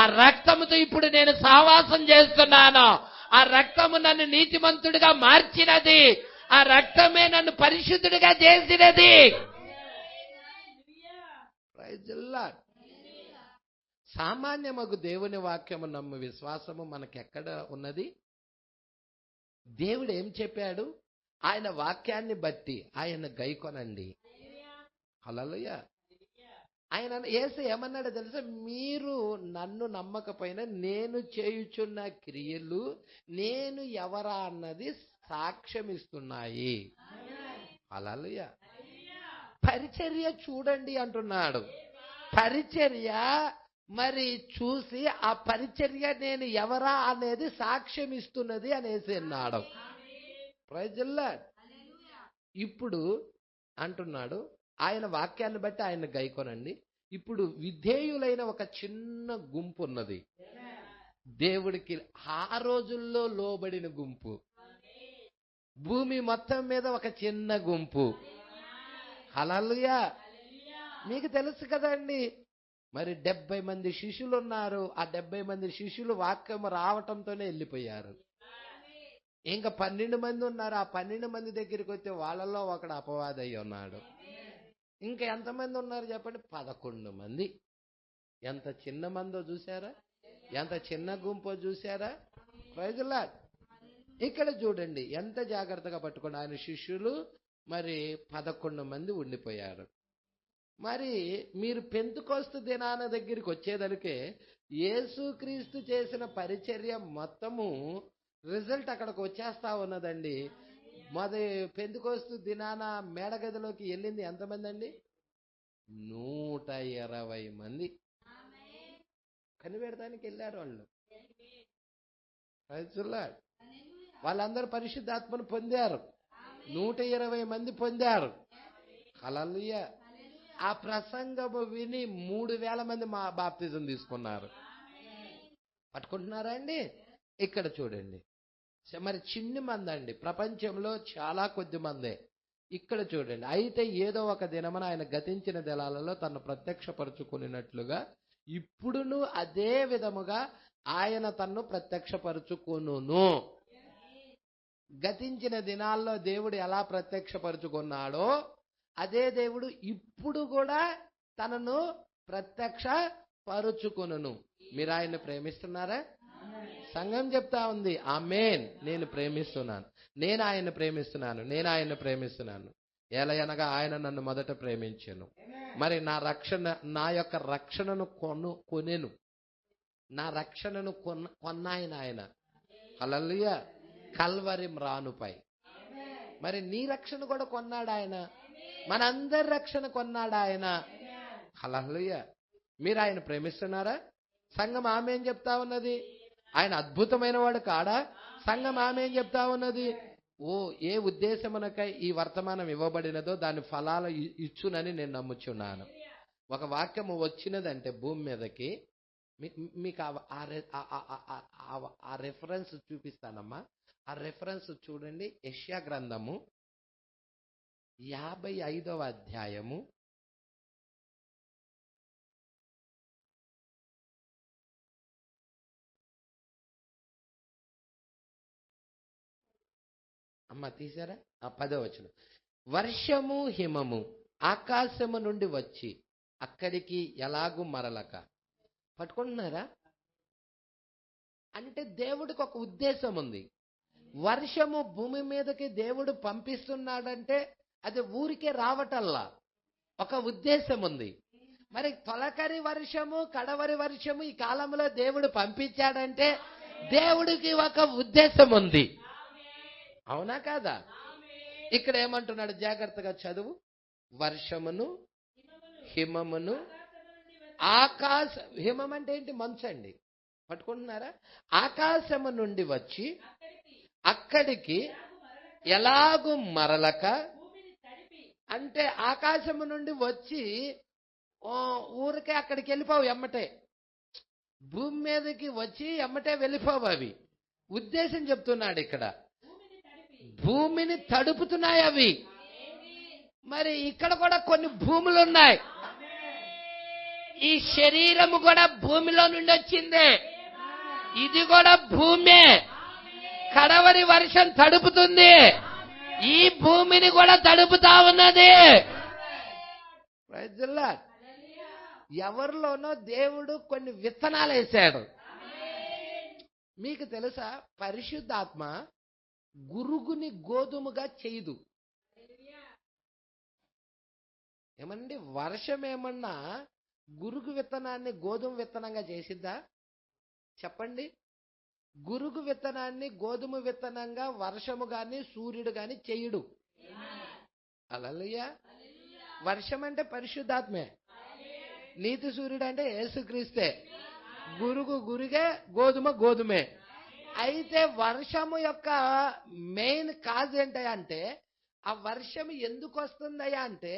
ఆ రక్తముతో ఇప్పుడు నేను సావాసం చేస్తున్నాను. ఆ రక్తము నన్ను నీతిమంతుడిగా మార్చినది. ఆ రక్తమే నన్ను పరిశుద్ధుడిగా చేసినది. Praise the lord. సామాన్యమగు దేవుని వాక్యము నమ్ము విశ్వాసము మనకెక్కడ ఉన్నది? దేవుడు ఏం చెప్పాడు? ఆయన వాక్యాన్ని బట్టి ఆయన గైకొనండి. హల్లెలూయా. ఆయన యేసు ఏమన్నాడో తెలుసా? మీరు నన్ను నమ్మకపోయినా నేను చేయుచున్న క్రియలు నేను ఎవరా అన్నది సాక్ష్యం ఇస్తున్నాయి. హల్లెలూయా. పరిచర్య చూడండి అంటున్నాడు. పరిచర్య మరి చూసి ఆ పరిచర్య నేను ఎవరా అనేది సాక్ష్యం ఇస్తున్నది అనేసి అన్నాడు. Praise the Lord. ఇప్పుడు అంటున్నాడు ఆయన వాక్యాన్ని బట్టి ఆయన గైకొనండి. ఇప్పుడు విధేయులైన ఒక చిన్న గుంపు ఉన్నది దేవుడికి. ఆ రోజుల్లో లోబడిన గుంపు, భూమి మొత్తం మీద ఒక చిన్న గుంపు. హల్లెలూయా. మీకు తెలుసు కదండి, మరి 70 మంది శిష్యులు ఉన్నారు. ఆ 70 మంది శిష్యులు వాక్యం రావటంతోనే వెళ్ళిపోయారు. ఇంకా 12 మంది ఉన్నారు. ఆ 12 మంది దగ్గరికి వస్తే వాళ్ళలో ఒకడు అపవాదయ్యి ఉన్నాడు. ఇంకా ఎంతమంది ఉన్నారు చెప్పండి? 11 మంది. ఎంత చిన్న మందో చూసారా? ఎంత చిన్న గుంపో చూసారా? Praise the Lord. ఇక్కడ చూడండి ఎంత జాగ్రత్తగా పట్టుకోండి. ఆయన శిష్యులు మరి 11 మంది ఉండిపోయారు. మరి మీరు పెంతెకొస్తు దినాన దగ్గరికి వచ్చేదలికే యేసుక్రీస్తు చేసిన పరిచర్య మొత్తము రిజల్ట్ అక్కడికి వచ్చేస్తా ఉన్నదండి. పెంతెకొస్తు దినాన మేడగదిలోకి వెళ్ళింది ఎంతమంది అండి? 120 మంది కనిపెడతానికి వెళ్ళారు వాళ్ళు. వాళ్ళందరూ పరిశుద్ధాత్మను పొందారు. 120 మంది పొందారు. హల్లెలూయా. ఆ ప్రసంగము విని 3000 మంది బాప్తిజం తీసుకున్నారు. పట్టుకుంటున్నారా అండి? ఇక్కడ చూడండి, మరి చిన్ని మంది అండి, ప్రపంచంలో చాలా కొద్ది మందే. ఇక్కడ చూడండి, అయితే ఏదో ఒక దినమున ఆయన గతించిన దినాలలో తను ప్రత్యక్షపరచుకున్నట్లుగా ఇప్పుడును అదే విధముగా ఆయన తన్ను ప్రత్యక్షపరచుకొనును. గతించిన దినాల్లో దేవుడు ఎలా ప్రత్యక్షపరచుకున్నాడో అదే దేవుడు ఇప్పుడు కూడా తనను ప్రత్యక్ష పరుచుకొనును. మీరు ఆయన్ని ప్రేమిస్తున్నారా? సంఘం చెప్తా ఉంది ఆమేన్. నేను ప్రేమిస్తున్నాను, నేను ఆయన్ని ప్రేమిస్తున్నాను, నేను ఆయన్ని ప్రేమిస్తున్నాను. ఎలయనగా ఆయన నన్ను మొదట ప్రేమించెను. మరి నా యొక్క రక్షణను కొనెను. నా రక్షణను కొన్నాయన ఆయన. హల్లెలూయా. కల్వరి మ్రానుపై. మరి నీ రక్షణ కూడా కొన్నాడు ఆయన. మనందరి రక్షణ కొన్నాడు ఆయన. హల్లెలూయా. మీరు ఆయన ప్రేమిస్తున్నారా? సంఘం ఆమేన్ చెప్తా ఉన్నది. ఆయన అద్భుతమైన వాడు కాడా? సంఘం ఆమేన్ చెప్తా ఉన్నది. ఏ ఉద్దేశమునకై ఈ వర్తమానం ఇవ్వబడినదో దాని ఫలాలు ఇచ్చునని నేను నమ్ముచున్నాను. ఒక వాక్యము వచ్చినదంటే భూమి మీదకి మీకు ఆ రెఫరెన్స్ చూపిస్తానమ్మా. ఆ రెఫరెన్స్ చూడండి. యెషయా గ్రంథము 55వ అధ్యాయము 10వ వచనం. వర్షము హిమము ఆకాశము నుండి వచ్చి అక్కడికి ఎలాగూ మరలక. పట్టుకుంటున్నారా? అంటే దేవుడికి ఒక ఉద్దేశం ఉంది. వర్షము భూమి మీదకి దేవుడు పంపిస్తున్నాడంటే అది ఊరికే రావటల్లా, ఒక ఉద్దేశం ఉంది. మరి తొలకరి వర్షము కడవరి వర్షము ఈ కాలంలో దేవుడు పంపించాడంటే దేవుడికి ఒక ఉద్దేశం ఉంది. అవునా కాదా? ఇక్కడ ఏమంటున్నాడు? జాగ్రత్తగా చదువు. వర్షమును హిమమును హిమం అంటే ఏంటి? మంచు అండి. పట్టుకుంటున్నారా? ఆకాశము నుండి వచ్చి అక్కడికి ఎలాగూ మరలక. అంటే ఆకాశము నుండి వచ్చి ఊరికే అక్కడికి వెళ్ళిపోవు ఎమ్మటే. భూమి మీదకి వచ్చి ఎమ్మటే వెళ్ళిపోవు. అవి ఉద్దేశం చెప్తున్నాడు ఇక్కడ. భూమిని తడుపుతున్నాయి అవి. మరి ఇక్కడ కూడా కొన్ని భూములు ఉన్నాయి. ఈ శరీరము కూడా భూమిలో నుండి వచ్చిందే. ఇది కూడా భూమే. కడవరి వర్షం తడుపుతుంది. ఈ భూమిని కూడా తడుపుతా ఉన్నది. ఎవరిలోనో దేవుడు కొన్ని విత్తనాలు వేశాడు. మీకు తెలుసా? పరిశుద్ధాత్మ గురుగుని గోధుమగా చేయదు. ఏమండి? వర్షం ఏమన్నా గురుగు విత్తనాన్ని గోధుమ విత్తనంగా చేసిద్దా? చెప్పండి. గురుగు విత్తనాన్ని గోధుమ విత్తనంగా వర్షము గాని సూర్యుడు గాని చెయ్యడు. హల్లెలూయా. వర్షం అంటే పరిశుద్ధాత్మే. నీతి సూర్యుడు అంటే యేసుక్రీస్తే. గురుగు గురుగే, గోధుమ గోధుమే. అయితే వర్షము యొక్క మెయిన్ కాజ్ ఏంటంటే, ఆ వర్షం ఎందుకు వస్తుందయ్యా అంటే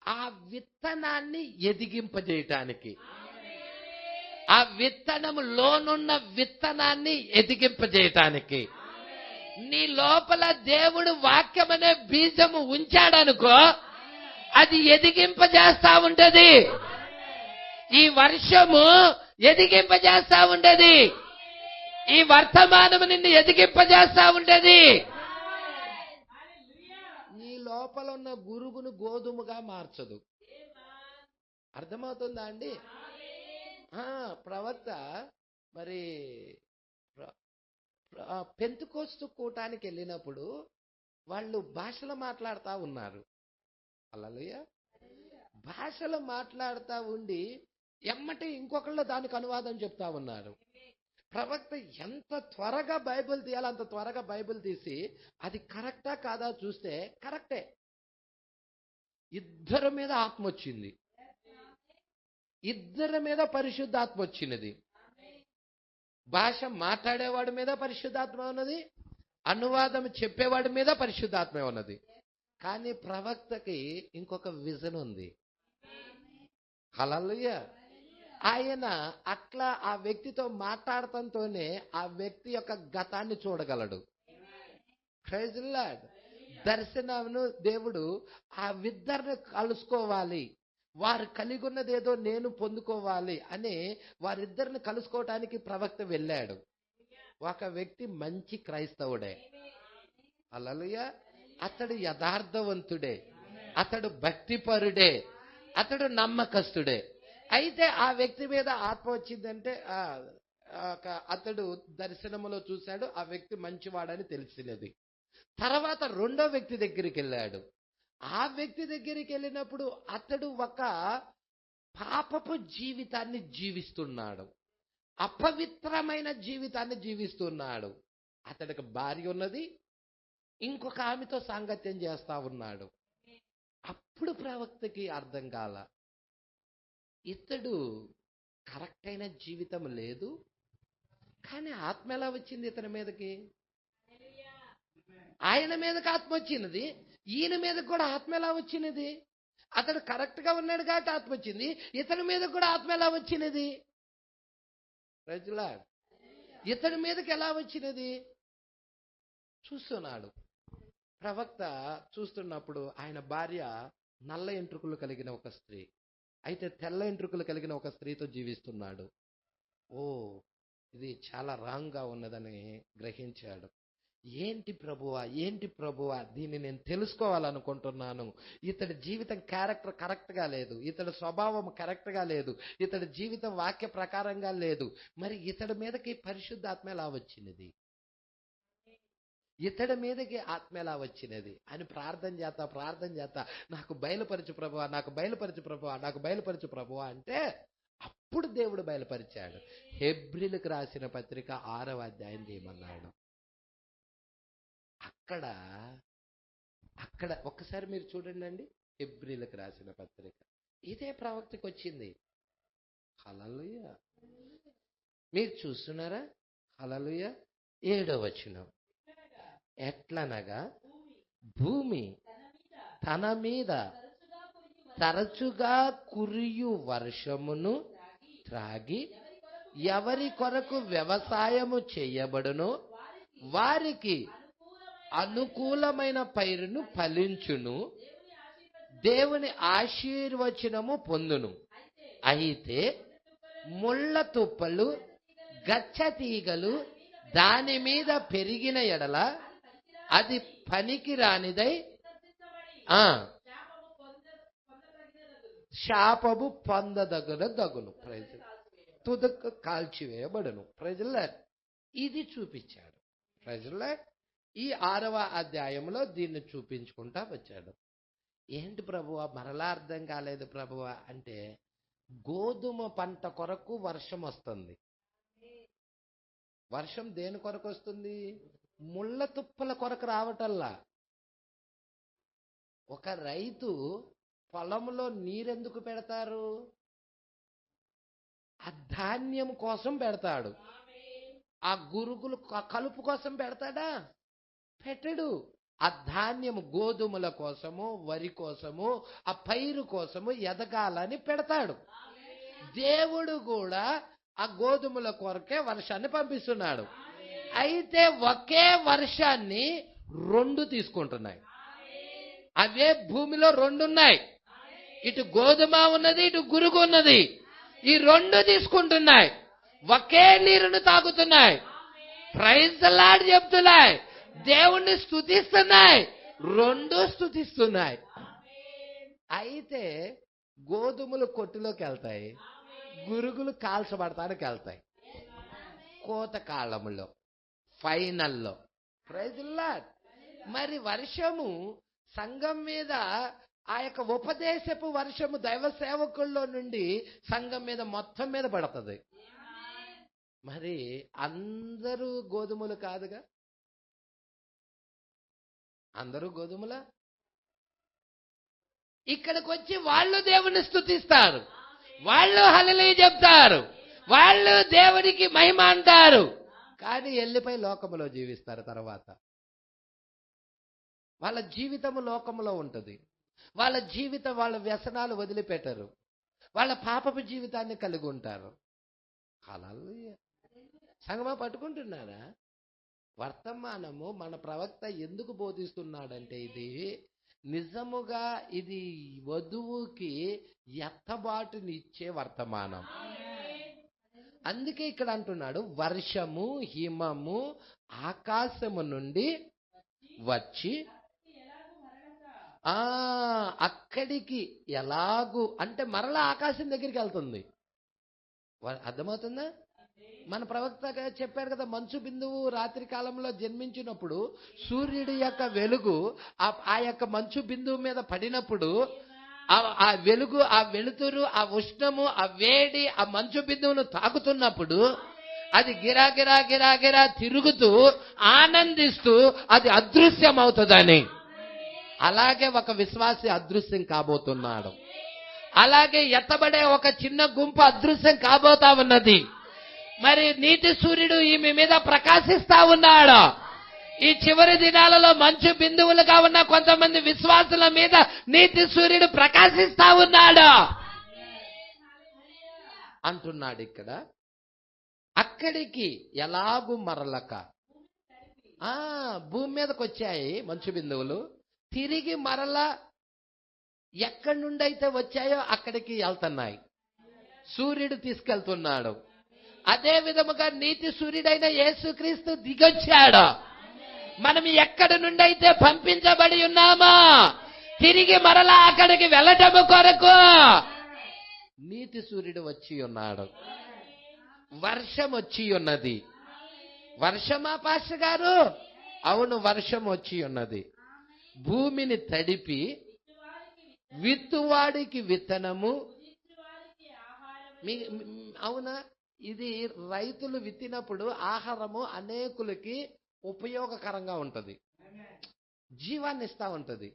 ఆ విత్తనాన్ని ఎదిగింపజేయటానికి. ఆ విత్తనములోనున్న విత్తనాన్ని ఎదిగింపజేయటానికి. నీ లోపల దేవుడు వాక్యం అనే బీజము ఉంచాడనుకో, అది ఎదిగింపజేస్తా ఉంటది. ఈ వర్షము ఎదిగింపజేస్తా ఉంటది. ఈ వర్తమానము నిన్ను ఎదిగింపజేస్తా ఉంటది. నీ లోపల ఉన్న గురుగును గోధుమగా మార్చదు. అర్థమవుతుందా అండి? ప్రవక్త మరి పెంతెకోస్తు కూటానికి వెళ్ళినప్పుడు వాళ్ళు భాషలు మాట్లాడుతూ ఉన్నారు. హల్లెలూయా. భాషలు మాట్లాడుతూ ఉండి ఎమ్మటి ఇంకొకళ్ళు దానికి అనువాదం చెప్తా ఉన్నారు. ప్రవక్త ఎంత త్వరగా బైబిల్ తీయాలో అంత త్వరగా బైబిల్ తీసి అది కరెక్టా కాదా చూస్తే కరెక్టే. ఇద్దరి మీద ఆత్మ వచ్చింది. ఇద్దరి మీద పరిశుద్ధాత్మ వచ్చినది. భాష మాట్లాడేవాడి మీద పరిశుద్ధాత్మ ఉన్నది, అనువాదం చెప్పేవాడి మీద పరిశుద్ధాత్మ ఉన్నది. కానీ ప్రవక్తకి ఇంకొక విజన్ ఉంది. హల్లెలూయా. ఆయన అట్లా ఆ వ్యక్తితో మాట్లాడటంతోనే ఆ వ్యక్తి యొక్క గతాన్ని చూడగలడు. Praise the Lord. దర్శనమును దేవుడు ఆ ఇద్దరిని కలుసుకోవాలి, వారు కలిగి ఉన్నది ఏదో నేను పొందుకోవాలి అని వారిద్దరిని కలుసుకోవటానికి ప్రవక్త వెళ్ళాడు. ఒక వ్యక్తి మంచి క్రైస్తవుడే. హల్లెలూయా. అతడు యథార్థవంతుడే, అతడు భక్తిపరుడే, అతడు నమ్మకస్తుడే. అయితే ఆ వ్యక్తి మీద ఆత్మ వచ్చిందంటే అతడు దర్శనములో చూశాడు, ఆ వ్యక్తి మంచివాడని తెలిసినది. తర్వాత రెండో వ్యక్తి దగ్గరికి వెళ్ళాడు. ఆ వ్యక్తి దగ్గరికి వెళ్ళినప్పుడు అతడు ఒక పాపపు జీవితాన్ని జీవిస్తున్నాడు, అపవిత్రమైన జీవితాన్ని జీవిస్తున్నాడు. అతడికి భార్య ఉన్నది, ఇంకొక ఆమెతో సాంగత్యం చేస్తా ఉన్నాడు. అప్పుడు ప్రవక్తకి అర్థం కాల, ఇతడు కరెక్ట్ అయిన జీవితం లేదు, కానీ ఆత్మ ఎలా వచ్చింది ఇతని మీదకి? ఆయన మీదకి ఆత్మ వచ్చినది, ఈయన మీదకి కూడా ఆత్మ ఎలా వచ్చినది? అతడు కరెక్ట్ గా ఉన్నాడు కాబట్టి ఆత్మ వచ్చింది, ఇతని మీద కూడా ఆత్మ ఎలా వచ్చినది? Praise Lord. ఇతడి మీదకి ఎలా వచ్చినది? చూస్తున్నాడు. ప్రవక్త చూస్తున్నప్పుడు ఆయన భార్య నల్ల ఎంట్రుకలు కలిగిన ఒక స్త్రీ, అయితే తెల్ల ఎంట్రుకలు కలిగిన ఒక స్త్రీతో జీవిస్తున్నాడు. ఓ, ఇది చాలా రాంగ్గా ఉన్నదని గ్రహించాడు. ఏంటి ప్రభువా, ఏంటి ప్రభువా, దీన్ని నేను తెలుసుకోవాలనుకుంటున్నాను. ఇతడి జీవితం క్యారెక్టర్ కరెక్ట్గా లేదు, ఇతడి స్వభావం కరెక్ట్గా లేదు, ఇతడి జీవితం వాక్య ప్రకారంగా లేదు. మరి ఇతడి మీదకి పరిశుద్ధాత్మ ఎలా వచ్చినది? ఇతడి మీదకి ఆత్మ ఎలా వచ్చినది అని ప్రార్థన చేస్తా నాకు బయలుపరచు ప్రభువా, నాకు బయలుపరచు ప్రభువా, నాకు బయలుపరచు ప్రభువా అంటే అప్పుడు దేవుడు బయలుపరిచాడు. హెబ్రీలకు రాసిన పత్రిక 6వ అధ్యాయం చేయమన్నాడు. అక్కడ ఒక్కసారి మీరు చూడండి అండి. హెబ్రీలకు రాసిన పత్రిక ఇదే ప్రవక్తకి వచ్చింది. హల్లెలూయా. మీరు చూస్తున్నారా? హల్లెలూయా. 7వ వచనం, ఎట్లనగా భూమి తన మీద తరచుగా కురియు వర్షమును త్రాగి ఎవరి కొరకు వ్యవసాయము చేయబడునో వారికి అనుకూలమైన పైరును ఫలించును, దేవుని ఆశీర్వచనము పొందును. అయితే ముళ్ళ తుప్పలు గచ్చ తీగలు దాని మీద పెరిగిన ఎడల అది పనికి రానిదై శాపము పొందదగును, తుదకు కాల్చివేయబడును. ప్రజల ఇది చూపించాడు. ప్రజల ఈ 6వ అధ్యాయంలో దీన్ని చూపించుకుంటా వచ్చాడు. ఏంటి ప్రభువా, మరలా అర్థం కాలేదు ప్రభువా అంటే, గోధుమ పంట కొరకు వర్షం వస్తుంది. వర్షం దేని కొరకు వస్తుంది? ముళ్ళ తుప్పల కొరకు రావటల్లా. ఒక రైతు పొలంలో నీరెందుకు పెడతారు? ఆ ధాన్యం కోసం పెడతాడు. ఆ గురుగులు కలుపు కోసం పెడతాడా? పెట్టడు. ఆ ధాన్యము గోధుమల కోసము, వరి కోసము, ఆ పైరు కోసము ఎదగాలని పెడతాడు. దేవుడు కూడా ఆ గోధుమల కొరకే వర్షాన్ని పంపిస్తున్నాడు. అయితే ఒకే వర్షాన్ని 2 తీసుకుంటున్నాయి. అవే భూమిలో 2 ఉన్నాయి. ఇటు గోధుమ ఉన్నది, ఇటు గురుగు ఉన్నది. ఈ 2 తీసుకుంటున్నాయి, ఒకే నీరును తాగుతున్నాయి. ప్రైజ్ ది లార్డ్ చెప్తున్నాయి, దేవుణ్ణి స్తుతిస్తున్నాయి, 2 స్తుతిస్తున్నాయి. అయితే గోధుమలు కొట్టులోకి వెళ్తాయి, గురుగులు కాల్చబడతానికి వెళ్తాయి కోత కాలంలో, ఫైనల్లో. Praise the Lord. మరి వర్షము సంఘం మీద, ఆ యొక్క ఉపదేశపు వర్షము దైవ సేవకుల్లో నుండి సంఘం మీద మొత్తం మీద పడుతుంది. మరి అందరూ గోధుమలు కాదుగా, అందరూ గోధుమల. ఇక్కడికి వచ్చి వాళ్ళు దేవుని స్తుతిస్తారు, వాళ్ళు హల్లెలూయా చెప్తారు, వాళ్ళు దేవునికి మహిమ అంటారు. కానీ వెళ్ళిపోయి లోకములో జీవిస్తారు. తర్వాత వాళ్ళ జీవితము లోకములో ఉంటుంది. వాళ్ళ జీవితం, వాళ్ళ వ్యసనాలు వదిలిపెట్టరు, వాళ్ళ పాపపు జీవితాన్ని కలిగి ఉంటారు. హల్లెలూయా. సంగమా పట్టుకుంటున్నారా? వర్తమానము మన ప్రవక్త ఎందుకు బోధిస్తున్నాడంటే, ఇది నిజముగా ఇది వధువుకి ఎత్తబాటునిచ్చే వర్తమానం. అందుకే ఇక్కడ అంటున్నాడు, వర్షము హిమము ఆకాశము నుండి వచ్చి అక్కడికి ఎలాగూ అంటే మరలా ఆకాశం దగ్గరికి వెళ్తుంది. అర్థమవుతుందా? మన ప్రవక్త చెప్పాడు కదా, మంచు బిందువు రాత్రి కాలంలో జన్మించినప్పుడు సూర్యుడి యొక్క వెలుగు ఆ యొక్క మంచు బిందువు మీద పడినప్పుడు ఆ వెలుగు, ఆ వెలుతురు, ఆ ఉష్ణము, ఆ వేడి ఆ మంచు బిందువును తాకుతున్నప్పుడు అది గిరా గిరా గిరా గిరా తిరుగుతూ ఆనందిస్తూ అది అదృశ్యం అవుతుందని. అలాగే ఒక విశ్వాసి అదృశ్యం కాబోతున్నాడు. అలాగే ఎత్తబడే ఒక చిన్న గుంపు అదృశ్యం కాబోతా ఉన్నది. మరి నీతి సూర్యుడు ఈమె మీద ప్రకాశిస్తా ఉన్నాడు. ఈ చివరి దినాలలో మంచు బిందువులుగా ఉన్న కొంతమంది విశ్వాసుల మీద నీతి సూర్యుడు ప్రకాశిస్తా ఉన్నాడు అంటున్నాడు ఇక్కడ. అక్కడికి ఎలాగూ మరలక భూమి మీదకి వచ్చాయి మంచు బిందువులు, తిరిగి మరలా ఎక్కడి నుండి అయితే వచ్చాయో అక్కడికి వెళ్తున్నాయి. సూర్యుడు తీసుకెళ్తున్నాడు. అదే విధముగా నీతి సూర్యుడైన యేసుక్రీస్తు దిగొచ్చాడు. మనం ఎక్కడి నుండి అయితే పంపించబడి ఉన్నామో తిరిగి మరలా అక్కడికి వెళ్ళటము కొరకు నీతి సూర్యుడు వచ్చి ఉన్నాడు. వర్షం వచ్చి ఉన్నది. వర్షమా పాస్టర్ గారు? అవును, వర్షం వచ్చి ఉన్నది. భూమిని తడిపి విత్తువాడికి విత్తనము. అవునా? ఇది రైతులు విత్తినప్పుడు ఆహారము అనేకులకి ఉపయోగకరంగా ఉంటది, జీవాన్ని ఇస్తా ఉంటది.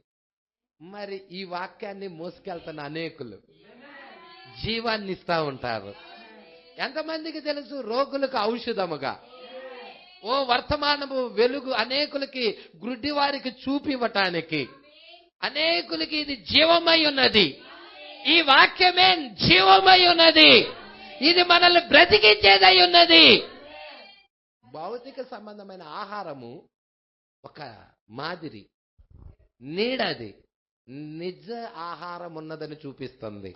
మరి ఈ వాక్యాన్ని మోసుకెళ్తున్న అనేకులు జీవాన్ని ఇస్తా ఉంటారు. ఎంతమందికి తెలుసు? రోగులకు ఔషధముగా వర్తమానము వెలుగు, అనేకులకి గ్రుడ్డి వారికి చూపివ్వటానికి, అనేకులకి ఇది జీవమై ఉన్నది. ఈ వాక్యమే జీవమై ఉన్నది. ఇది మనల్ని బ్రతికించేదై ఉన్నది. భౌతిక సంబంధమైన ఆహారము ఒక మాదిరి, నీడది నిజ ఆహారం ఉన్నదని చూపిస్తుంది.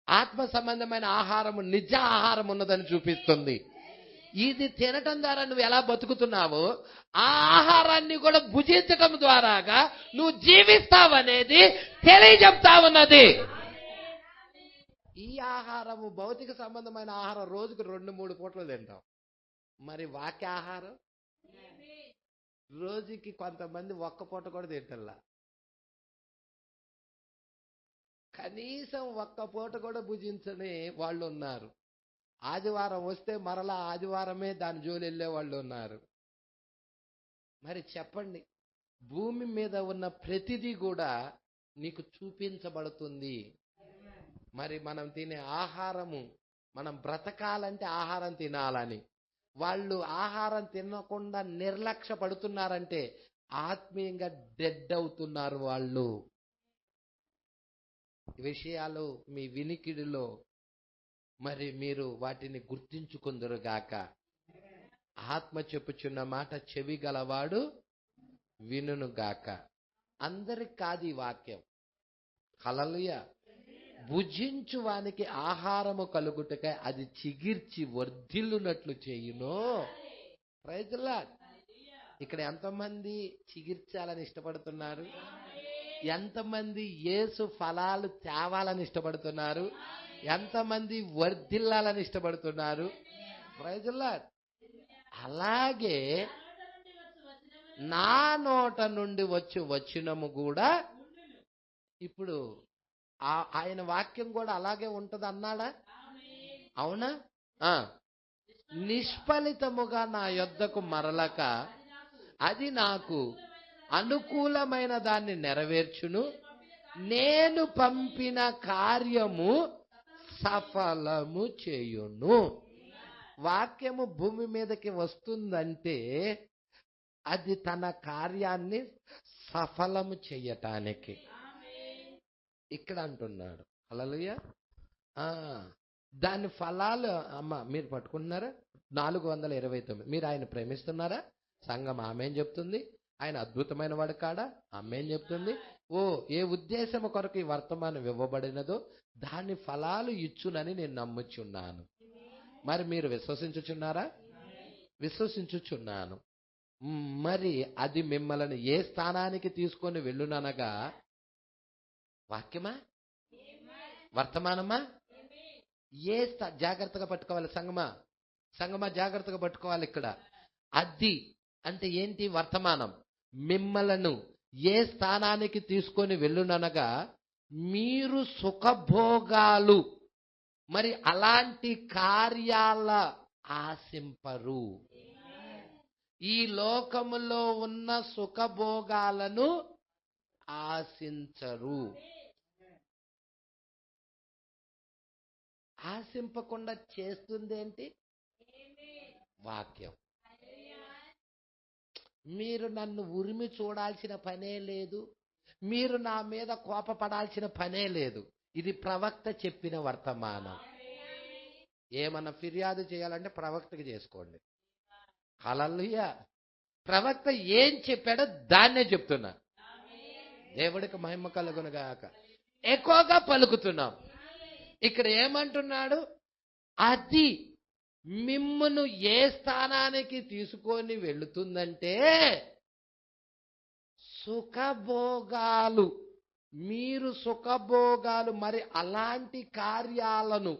ఆత్మ సంబంధమైన ఆహారము నిజ ఆహారం ఉన్నదని చూపిస్తుంది. ఇది తినటం ద్వారా నువ్వు ఎలా బతుకుతున్నావో ఆ ఆహారాన్ని కూడా భుజించటం ద్వారాగా నువ్వు జీవిస్తావనేది తెలియజెప్తా ఉన్నది. ఈ ఆహారము భౌతిక సంబంధమైన ఆహారం రోజుకు 2-3 పూటలు తింటాం. మరి వాక్య ఆహారం రోజుకి కొంతమంది ఒక్క పూట కూడా తింటల్లా. కనీసం ఒక్క పూట కూడా భుజించని వాళ్ళు ఉన్నారు. ఆదివారం వస్తే మరలా ఆదివారమే దాని జోలి వెళ్ళే వాళ్ళు ఉన్నారు. మరి చెప్పండి, భూమి మీద ఉన్న ప్రతిదీ కూడా నీకు చూపించబడుతుంది. మరి మనం తినే ఆహారము, మనం బ్రతకాలంటే ఆహారం తినాలని, వాళ్ళు ఆహారం తినకుండా నిర్లక్ష్య పడుతున్నారంటే ఆత్మీయంగా డెడ్ అవుతున్నారు వాళ్ళు. విషయాలు మీ వినికిడిలో మరి మీరు వాటిని గుర్తించుకుందురుగాక. ఆత్మ చెప్పుచున్న మాట చెవి గలవాడు వినుగాక. అందరికి కాదు ఈ వాక్యం. హల్లెలూయా. భుజించు వానికి ఆహారము కలుగుటకై అది చిగిర్చి వర్ధిల్లునట్లు చేయును. Praise the Lord. ఇక్కడ ఎంతమంది చిగిర్చాలని ఇష్టపడుతున్నారు? ఎంతమంది యేసు ఫలాలు తేవాలని ఇష్టపడుతున్నారు? ఎంతమంది వర్ధిల్లాలని ఇష్టపడుతున్నారు? Praise the Lord. అలాగే నా నోట నుండి వచ్చి వచనము కూడా ఇప్పుడు ఆయన వాక్యం కూడా అలాగే ఉంటది అన్నాడా? అవునా? నిష్ఫలితముగా నా యొద్దకు మరలక అది నాకు అనుకూలమైన దాన్ని నెరవేర్చును, నేను పంపిన కార్యము సఫలము చేయును. వాక్యము భూమి మీదకి వస్తుందంటే అది తన కార్యాన్ని సఫలము చేయటానికి. ఇక్కడ అంటున్నాడు. హల్లెలూయా. దాని ఫలాలు అమ్మ మీరు పట్టుకుంటున్నారా? 429. మీరు ఆయన ప్రేమిస్తున్నారా? సంఘం ఆమేన్ చెప్తుంది. ఆయన అద్భుతమైన వాడు కాడా? ఆమేన్ చెప్తుంది. ఏ ఉద్దేశము కొరకు ఈ వర్తమానం ఇవ్వబడినదో దాని ఫలాలు ఇచ్చునని నేను నమ్ముచున్నాను. మరి మీరు విశ్వసించుచున్నారా? విశ్వసించుచున్నాను. మరి అది మిమ్మల్ని ఏ స్థానానికి తీసుకొని వెళ్ళుననగా, వాక్యమా వర్తమానమా? జాగ్రత్తగా పట్టుకోవాలి సంగమా జాగ్రత్తగా పట్టుకోవాలి. ఇక్కడ అది అంటే ఏంటి? వర్తమానం మిమ్మలను ఏ స్థానానికి తీసుకొని వెళ్ళుననగా మీరు సుఖభోగాలు మరి అలాంటి కార్యాల ఆశింపరు. ఈ లోకములో ఉన్న సుఖభోగాలను ఆశించరు. ఆశింపకుండా చేస్తుందేంటి? వాక్యం. మీరు నన్ను ఉరిమి చూడాల్సిన పనే లేదు, మీరు నా మీద కోపపడాల్సిన పనే లేదు. ఇది ప్రవక్త చెప్పిన వర్తమానం. ఏమన్నా ఫిర్యాదు చేయాలంటే ప్రవక్తకి చేసుకోండి. హల్లెలూయా. ప్రవక్త ఏం చెప్పాడో దాన్నే చెప్తున్నా. దేవుడికి మహిమ కలుగునుగాక. ఎక్కువగా పలుకుతున్నాం. ఇక్కడ ఏమంటున్నాడు? అది మిమ్మును ఏ స్థానానికి తీసుకొని వెళుతుందంటే సుఖభోగాలు. మీరు సుఖభోగాలు మరి అలాంటి కార్యాలను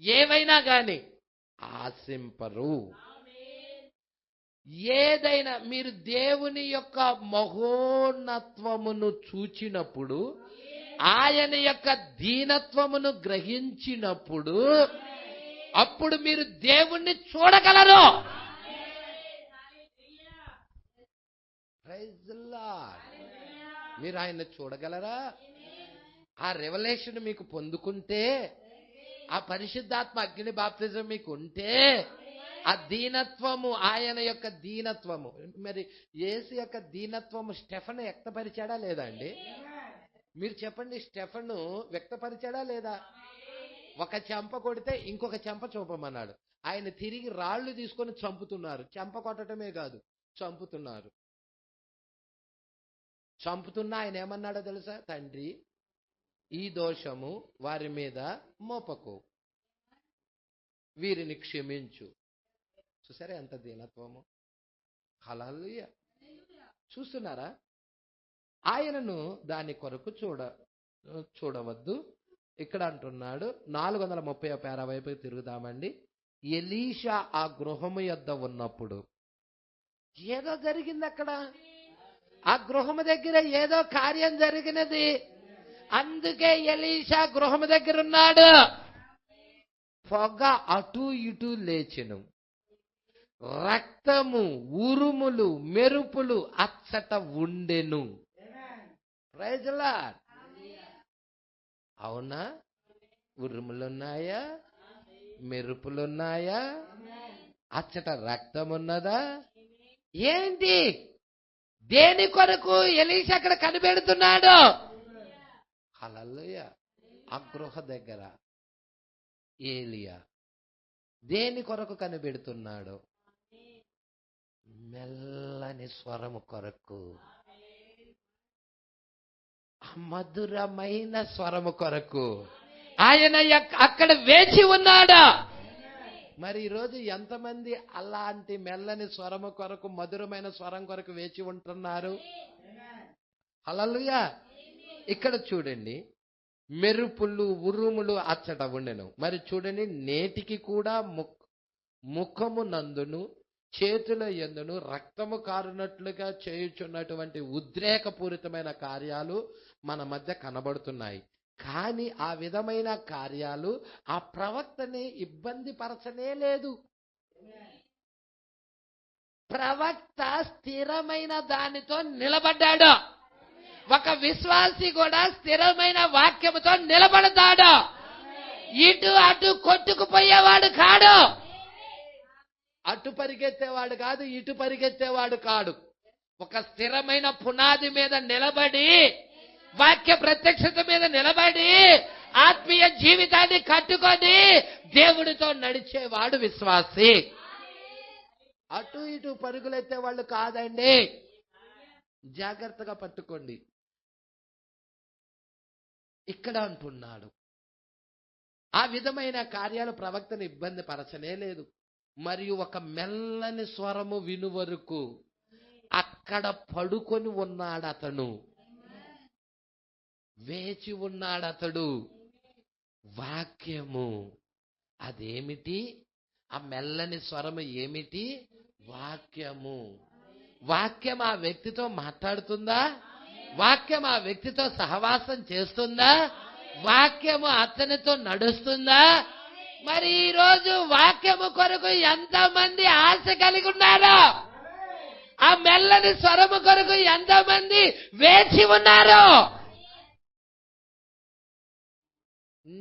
ఏవైనా గాని ఆశింపరు. ఏదైనా మీరు దేవుని యొక్క మహోన్నత్వమును చూచినప్పుడు, ఆయన యొక్క దీనత్వమును గ్రహించినప్పుడు, అప్పుడు మీరు దేవుణ్ణి చూడగలరు. Praise the Lord. మీరు ఆయన చూడగలరా? ఆ రెవల్యూషన్ మీకు పొందుకుంటే, ఆ పరిశుద్ధాత్మ అగ్ని బాప్తిజం మీకు ఉంటే, ఆ దీనత్వము, ఆయన యొక్క దీనత్వము, మరి యేసు యొక్క దీనత్వము స్టెఫను వ్యక్తపరిచాడా లేదా అండి? మీరు చెప్పండి, స్టెఫను వ్యక్తపరిచాడా లేదా? ఒక చెంప కొడితే ఇంకొక చెంప చూపమన్నాడు. ఆయన తిరిగి రాళ్లు తీసుకొని చంపుతున్నారు. చెంప కొట్టడమే కాదు, చంపుతున్నారు. చంపుతున్నా ఆయన ఏమన్నాడో తెలుసా? తండ్రి, ఈ దోషము వారి మీద మోపకు, వీరిని క్షమించు. చూసారా ఎంత దీనత్వము? హల్లెలూయా. చూస్తున్నారా? ఆయనను దాని కొరకు చూడవద్దు. ఇక్కడ అంటున్నాడు 430 పేర వైపు తిరుగుదామండి. ఎలీషా ఆ గృహము యొద్ద ఉన్నప్పుడు ఏదో జరిగింది. అక్కడ ఆ గృహము దగ్గర ఏదో కార్యం జరిగినది. అందుకే ఎలీషా గృహము దగ్గర ఉన్నాడు. పొగ అటు ఇటు లేచెను, రక్తము, ఉరుములు, మెరుపులు అచ్చట ఉండెను. Praise the Lord. అవునా? ఉరుములున్నాయా? మెరుపులున్నాయా? అచ్చట రక్తం ఉన్నదా? ఏంటి? దేని కొరకు ఎలీషా అక్కడ కనిపెడుతున్నాడు? హల్లెలూయా. ఆ గృహ దగ్గర ఏలియా దేని కొరకు కనిపెడుతున్నాడు? మెల్లని స్వరము కొరకు, మధురమైన స్వరము కొరకు ఆయన అక్కడ వేచి ఉన్నాడు. మరి ఈరోజు ఎంతమంది అలాంటి మెల్లని స్వరము కొరకు, మధురమైన స్వరం కొరకు వేచి ఉంటున్నారు? హల్లెలూయా. ఇక్కడ చూడండి, మెరుపులు, ఉరుములు అచ్చట ఉండెను. మరి చూడండి, నేటికి కూడా ముఖము నందును చేతుల యందును రక్తము కారునట్లుగా చేయుచున్నటువంటి ఉద్రేకపూరితమైన కార్యాలు మన మధ్య కనబడుతున్నాయి. కానీ ఆ విధమైన కార్యాలు ఆ ప్రవక్తని ఇబ్బంది పరచనే లేదు. ప్రవక్త స్థిరమైన దానితో నిలబడ్డాడు. ఒక విశ్వాసి కూడా స్థిరమైన వాక్యముతో నిలబడతాడు. ఇటు అటు కొట్టుకుపోయేవాడు కాడు. అటు పరిగెత్తేవాడు కాదు, ఇటు పరిగెత్తేవాడు కాడు. ఒక స్థిరమైన పునాది మీద నిలబడి, వాక్య ప్రత్యక్షత మీద నిలబడి, ఆత్మీయ జీవితాన్ని కట్టుకొని దేవుడితో నడిచేవాడు విశ్వాసి. అటు ఇటు పరుగులెత్తే వాళ్ళు కాదండి. జాగ్రత్తగా పట్టుకోండి. ఇక్కడ అంటున్నాడు, ఆ విధమైన కార్యాలు ప్రవక్తను ఇబ్బంది పరచనే లేదు. మరియు ఒక మెల్లని స్వరము విను వరకు అక్కడ పడుకొని ఉన్నాడు అతను, వేచి ఉన్నాడు అతడు. వాక్యము అదేమిటి? ఆ మెల్లని స్వరము ఏమిటి? వాక్యము. వాక్యం ఆ వ్యక్తితో మాట్లాడుతుందా? వాక్యం ఆ వ్యక్తితో సహవాసం చేస్తుందా? వాక్యము అతనితో నడుస్తుందా? మరి ఈ రోజు వాక్యము కొరకు ఎంతమంది ఆశ కలిగి ఉన్నారు? ఆ మెల్లని స్వరము కొరకు ఎంతమంది వేచి ఉన్నారు?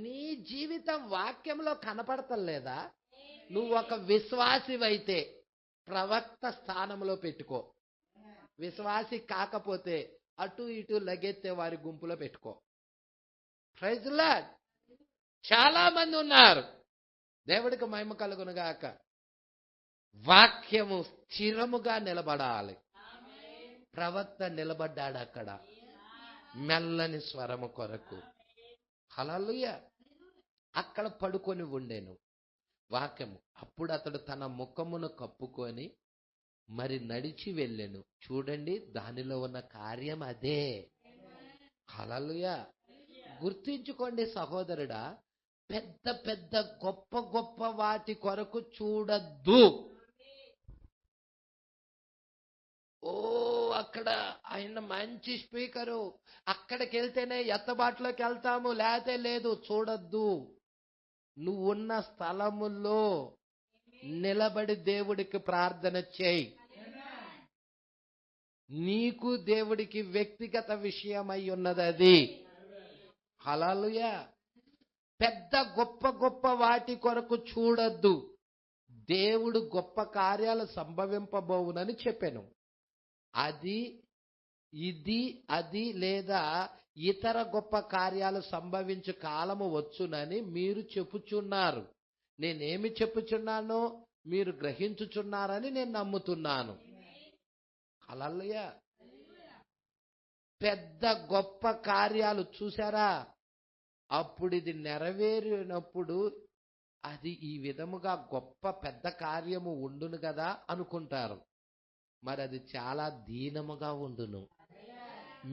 నీ జీవితం వాక్యంలో కనపడతలేదా? నువ్వు ఒక విశ్వాసివైతే ప్రవక్త స్థానంలో పెట్టుకో. విశ్వాసి కాకపోతే అటు ఇటు లగెత్తే వారి గుంపులో పెట్టుకో. Praise the Lord. చాలా మంది ఉన్నారు. దేవుడికి మహిమ కలుగునుగాక. వాక్యము స్థిరముగా నిలబడాలి. ప్రవక్త నిలబడ్డాడు అక్కడ మెల్లని స్వరము కొరకు. హల్లెలూయా. అక్కడ పడుకొని ఉండేను వాక్యము. అప్పుడు అతడు తన ముఖమును కప్పుకొని మరి నడిచి వెళ్ళెను. చూడండి, దానిలో ఉన్న కార్యం అదే. హల్లెలూయా. గుర్తించుకోండి సహోదరుడా, పెద్ద పెద్ద గొప్ప గొప్ప వాటి కొరకు చూడద్దు. అక్కడ ఆయన మంచి స్పీకరు, అక్కడికి వెళ్తేనే ఎత్తబాటులోకి వెళ్తాము, లేతే లేదు. చూడద్దు. నువ్వు ఉన్న స్థలములో నిలబడి దేవుడికి ప్రార్థన చేయి. నీకు దేవుడికి వ్యక్తిగత విషయమై ఉన్నది అది. హల్లెలూయా. పెద్ద గొప్ప గొప్ప వాటి కొరకు చూడద్దు. దేవుడు గొప్ప కార్యాలు సంభవింపబోవునని చెప్పాను. అది ఇది అది లేదా ఇతర గొప్ప కార్యాలు సంభవించు కాలము వచ్చునని మీరు చెప్పుచున్నారు. నేనేమి చెప్పుచున్నానో మీరు గ్రహించుచున్నారని నేను నమ్ముతున్నాను. హల్లెలూయా. పెద్ద గొప్ప కార్యాలు చూసారా? అప్పుడు ఇది నెరవేరినప్పుడు అది ఈ విధముగా గొప్ప పెద్ద కార్యము ఉండును కదా అనుకుంటారు. మరి అది చాలా దీనముగా ఉండును.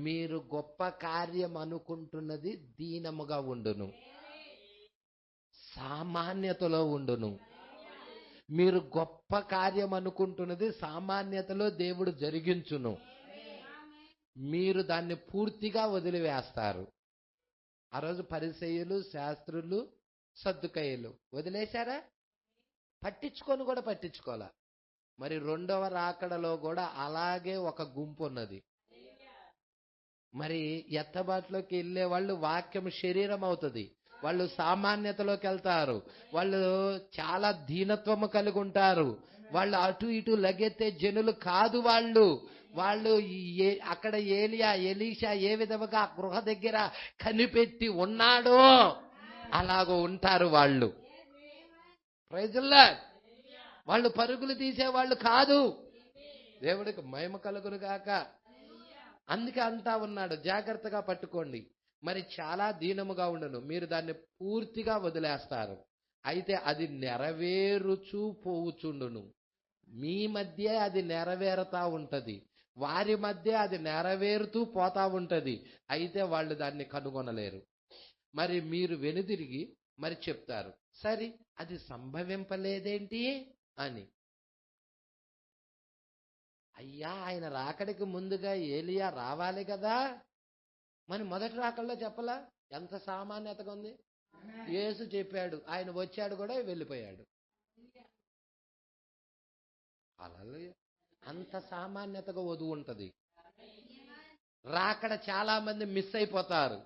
మీరు గొప్ప కార్యం అనుకుంటున్నది దీనముగా ఉండును, సామాన్యతలో ఉండును. మీరు గొప్ప కార్యం అనుకుంటున్నది సామాన్యతలో దేవుడు జరిగించును. మీరు దాన్ని పూర్తిగా వదిలివేస్తారు. ఆ రోజు పరిసయ్యులు, శాస్త్రులు, సద్దుకయ్యులు వదిలేశారా? పట్టించుకొని కూడా పట్టించుకోలే. మరి రెండవ రాకడలో కూడా అలాగే ఒక గుంపు ఉన్నది. మరి ఎత్తబాటులోకి వెళ్ళే వాళ్ళు వాక్యం శరీరం అవుతుంది. వాళ్ళు సామాన్యతలోకి వెళ్తారు. వాళ్ళు చాలా దీనత్వము కలిగి ఉంటారు. వాళ్ళు అటు ఇటు లగెత్తే జనులు కాదు. వాళ్ళు అక్కడ ఎలీషా ఏ విధముగా గృహ దగ్గర కనిపెట్టి ఉన్నాడో అలాగో ఉంటారు వాళ్ళు. Praise the Lord. వాళ్ళు పరుగులు తీసేవాళ్ళు కాదు. దేవుడికి మహిమ కలుగును గాక. అందుకే అంటా ఉన్నాడు, జాగ్రత్తగా పట్టుకోండి. మరి చాలా దీనముగా ఉండను, మీరు దాన్ని పూర్తిగా వదిలేస్తారు. అయితే అది నెరవేరుచూ పోవుచుండును. మీ మధ్య అది నెరవేరుతా ఉంటది, వారి మధ్య అది నెరవేరుతూ పోతా ఉంటది. అయితే వాళ్ళు దాన్ని కనుగొనలేరు. మరి మీరు వెనుదిరిగి మరి చెప్తారు, సరే అది సంభవింపలేదేంటి అని. అయ్యా, ఆయన రాకడికి ముందుగా ఏలియా రావాలి కదా. మరి మొదటి రాకల్లో చెప్పలా? ఎంత సామాన్యతగా ఉంది. యేసు చెప్పాడు, ఆయన వచ్చాడు కూడా వెళ్ళిపోయాడు. అలా అంత సామాన్యతగా వధువు ఉంటది. రాకడ చాలా మంది మిస్ అయిపోతారు.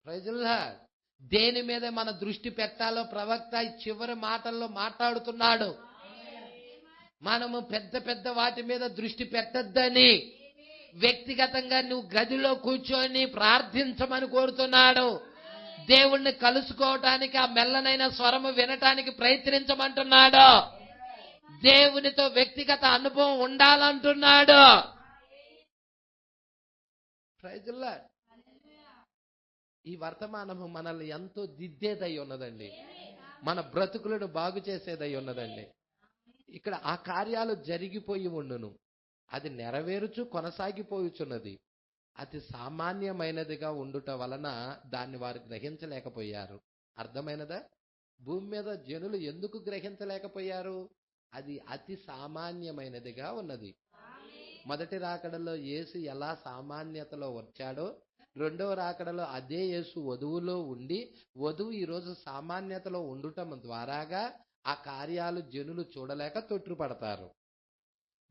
Praise the Lord. దేని మీద మన దృష్టి పెట్టాలో ప్రవక్త ఈ చివరి మాటల్లో మాట్లాడుతున్నాడు. మనము పెద్ద పెద్ద వాటి మీద దృష్టి పెట్టద్దని వ్యక్తిగతంగా నువ్వు గదిలో కూర్చొని ప్రార్థించమని కోరుతున్నాడు. దేవుణ్ణి కలుసుకోవటానికి ఆ మెల్లనైన స్వరము వినటానికి ప్రయత్నించమంటున్నాడు. దేవునితో వ్యక్తిగత అనుభవం ఉండాలంటున్నాడు. Praise the Lord. ఈ వర్తమానము మనల్ని ఎంతో దిద్దేదై ఉన్నదండి. మన బ్రతుకులను బాగు చేసేదై ఉన్నదండి. ఇక్కడ ఆ కార్యాలు జరిగిపోయి ఉండును, అది నెరవేరుచు కొనసాగిపోయుచున్నది. అతి సామాన్యమైనదిగా ఉండుట వలన దాన్ని వారు గ్రహించలేకపోయారు. అర్థమైనదా? భూమి మీద జనులు ఎందుకు గ్రహించలేకపోయారు? అది అతి సామాన్యమైనదిగా ఉన్నది. మొదటి రాకడలో యేసు ఎలా సామాన్యతలో వచ్చాడో, రెండవ రాకడలో అదే యేసు వధువులో ఉండి, వధువు ఈరోజు సామాన్యతలో ఉండటం ద్వారాగా ఆ కార్యాలు జనులు చూడలేక తొట్రుపడతారు.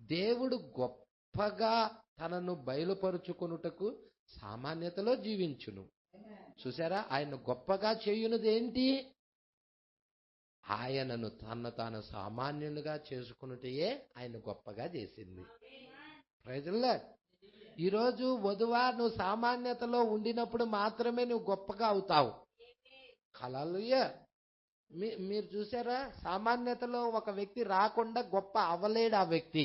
దేవుడు గొప్పగా తనను బయలుపరుచుకొనుటకు సామాన్యతలో జీవించును. చూసారా? ఆయన గొప్పగా చేయునది ఏంటి? ఆయనను తాను సామాన్యునిగా చేసుకున్నటయే ఆయన గొప్పగా చేసింది. Praise the Lord. ఈరోజు వధువా, నువ్వు సామాన్యతలో ఉండినప్పుడు మాత్రమే నువ్వు గొప్పగా అవుతావు. హల్లెలూయా. మీరు చూసారా, సామాన్యతలో ఒక వ్యక్తి రాకుండా గొప్ప అవ్వలేడు ఆ వ్యక్తి,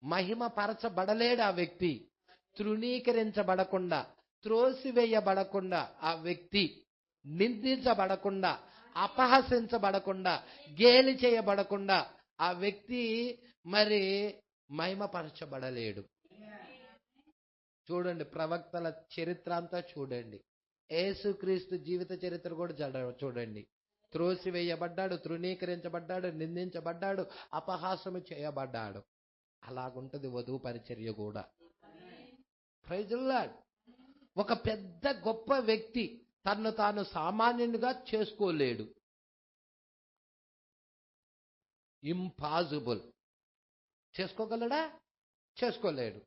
మహిమ పరచబడలేడు ఆ వ్యక్తి, తృణీకరించబడకుండా, త్రోసివేయబడకుండా ఆ వ్యక్తి, నిందించబడకుండా, అపహసించబడకుండా, గేలి చేయబడకుండా ఆ వ్యక్తి మరి మహిమపరచబడలేడు. చూడండి, ప్రవక్తల చరిత్ర అంతా చూడండి, యేసుక్రీస్తు జీవిత చరిత్ర కూడా చూడండి. త్రోసివేయబడ్డాడు, తృణీకరించబడ్డాడు, నిందించబడ్డాడు, అపహాసము చేయబడ్డాడు. అలాగుంటది వధువు పరిచర్య కూడా. Praise the Lord. ఒక పెద్ద గొప్ప వ్యక్తి తన్ను తాను సామాన్యునిగా చేసుకోలేడు. ఇంపాసిబుల్. చేసుకోగలడా? చేసుకోలేడు.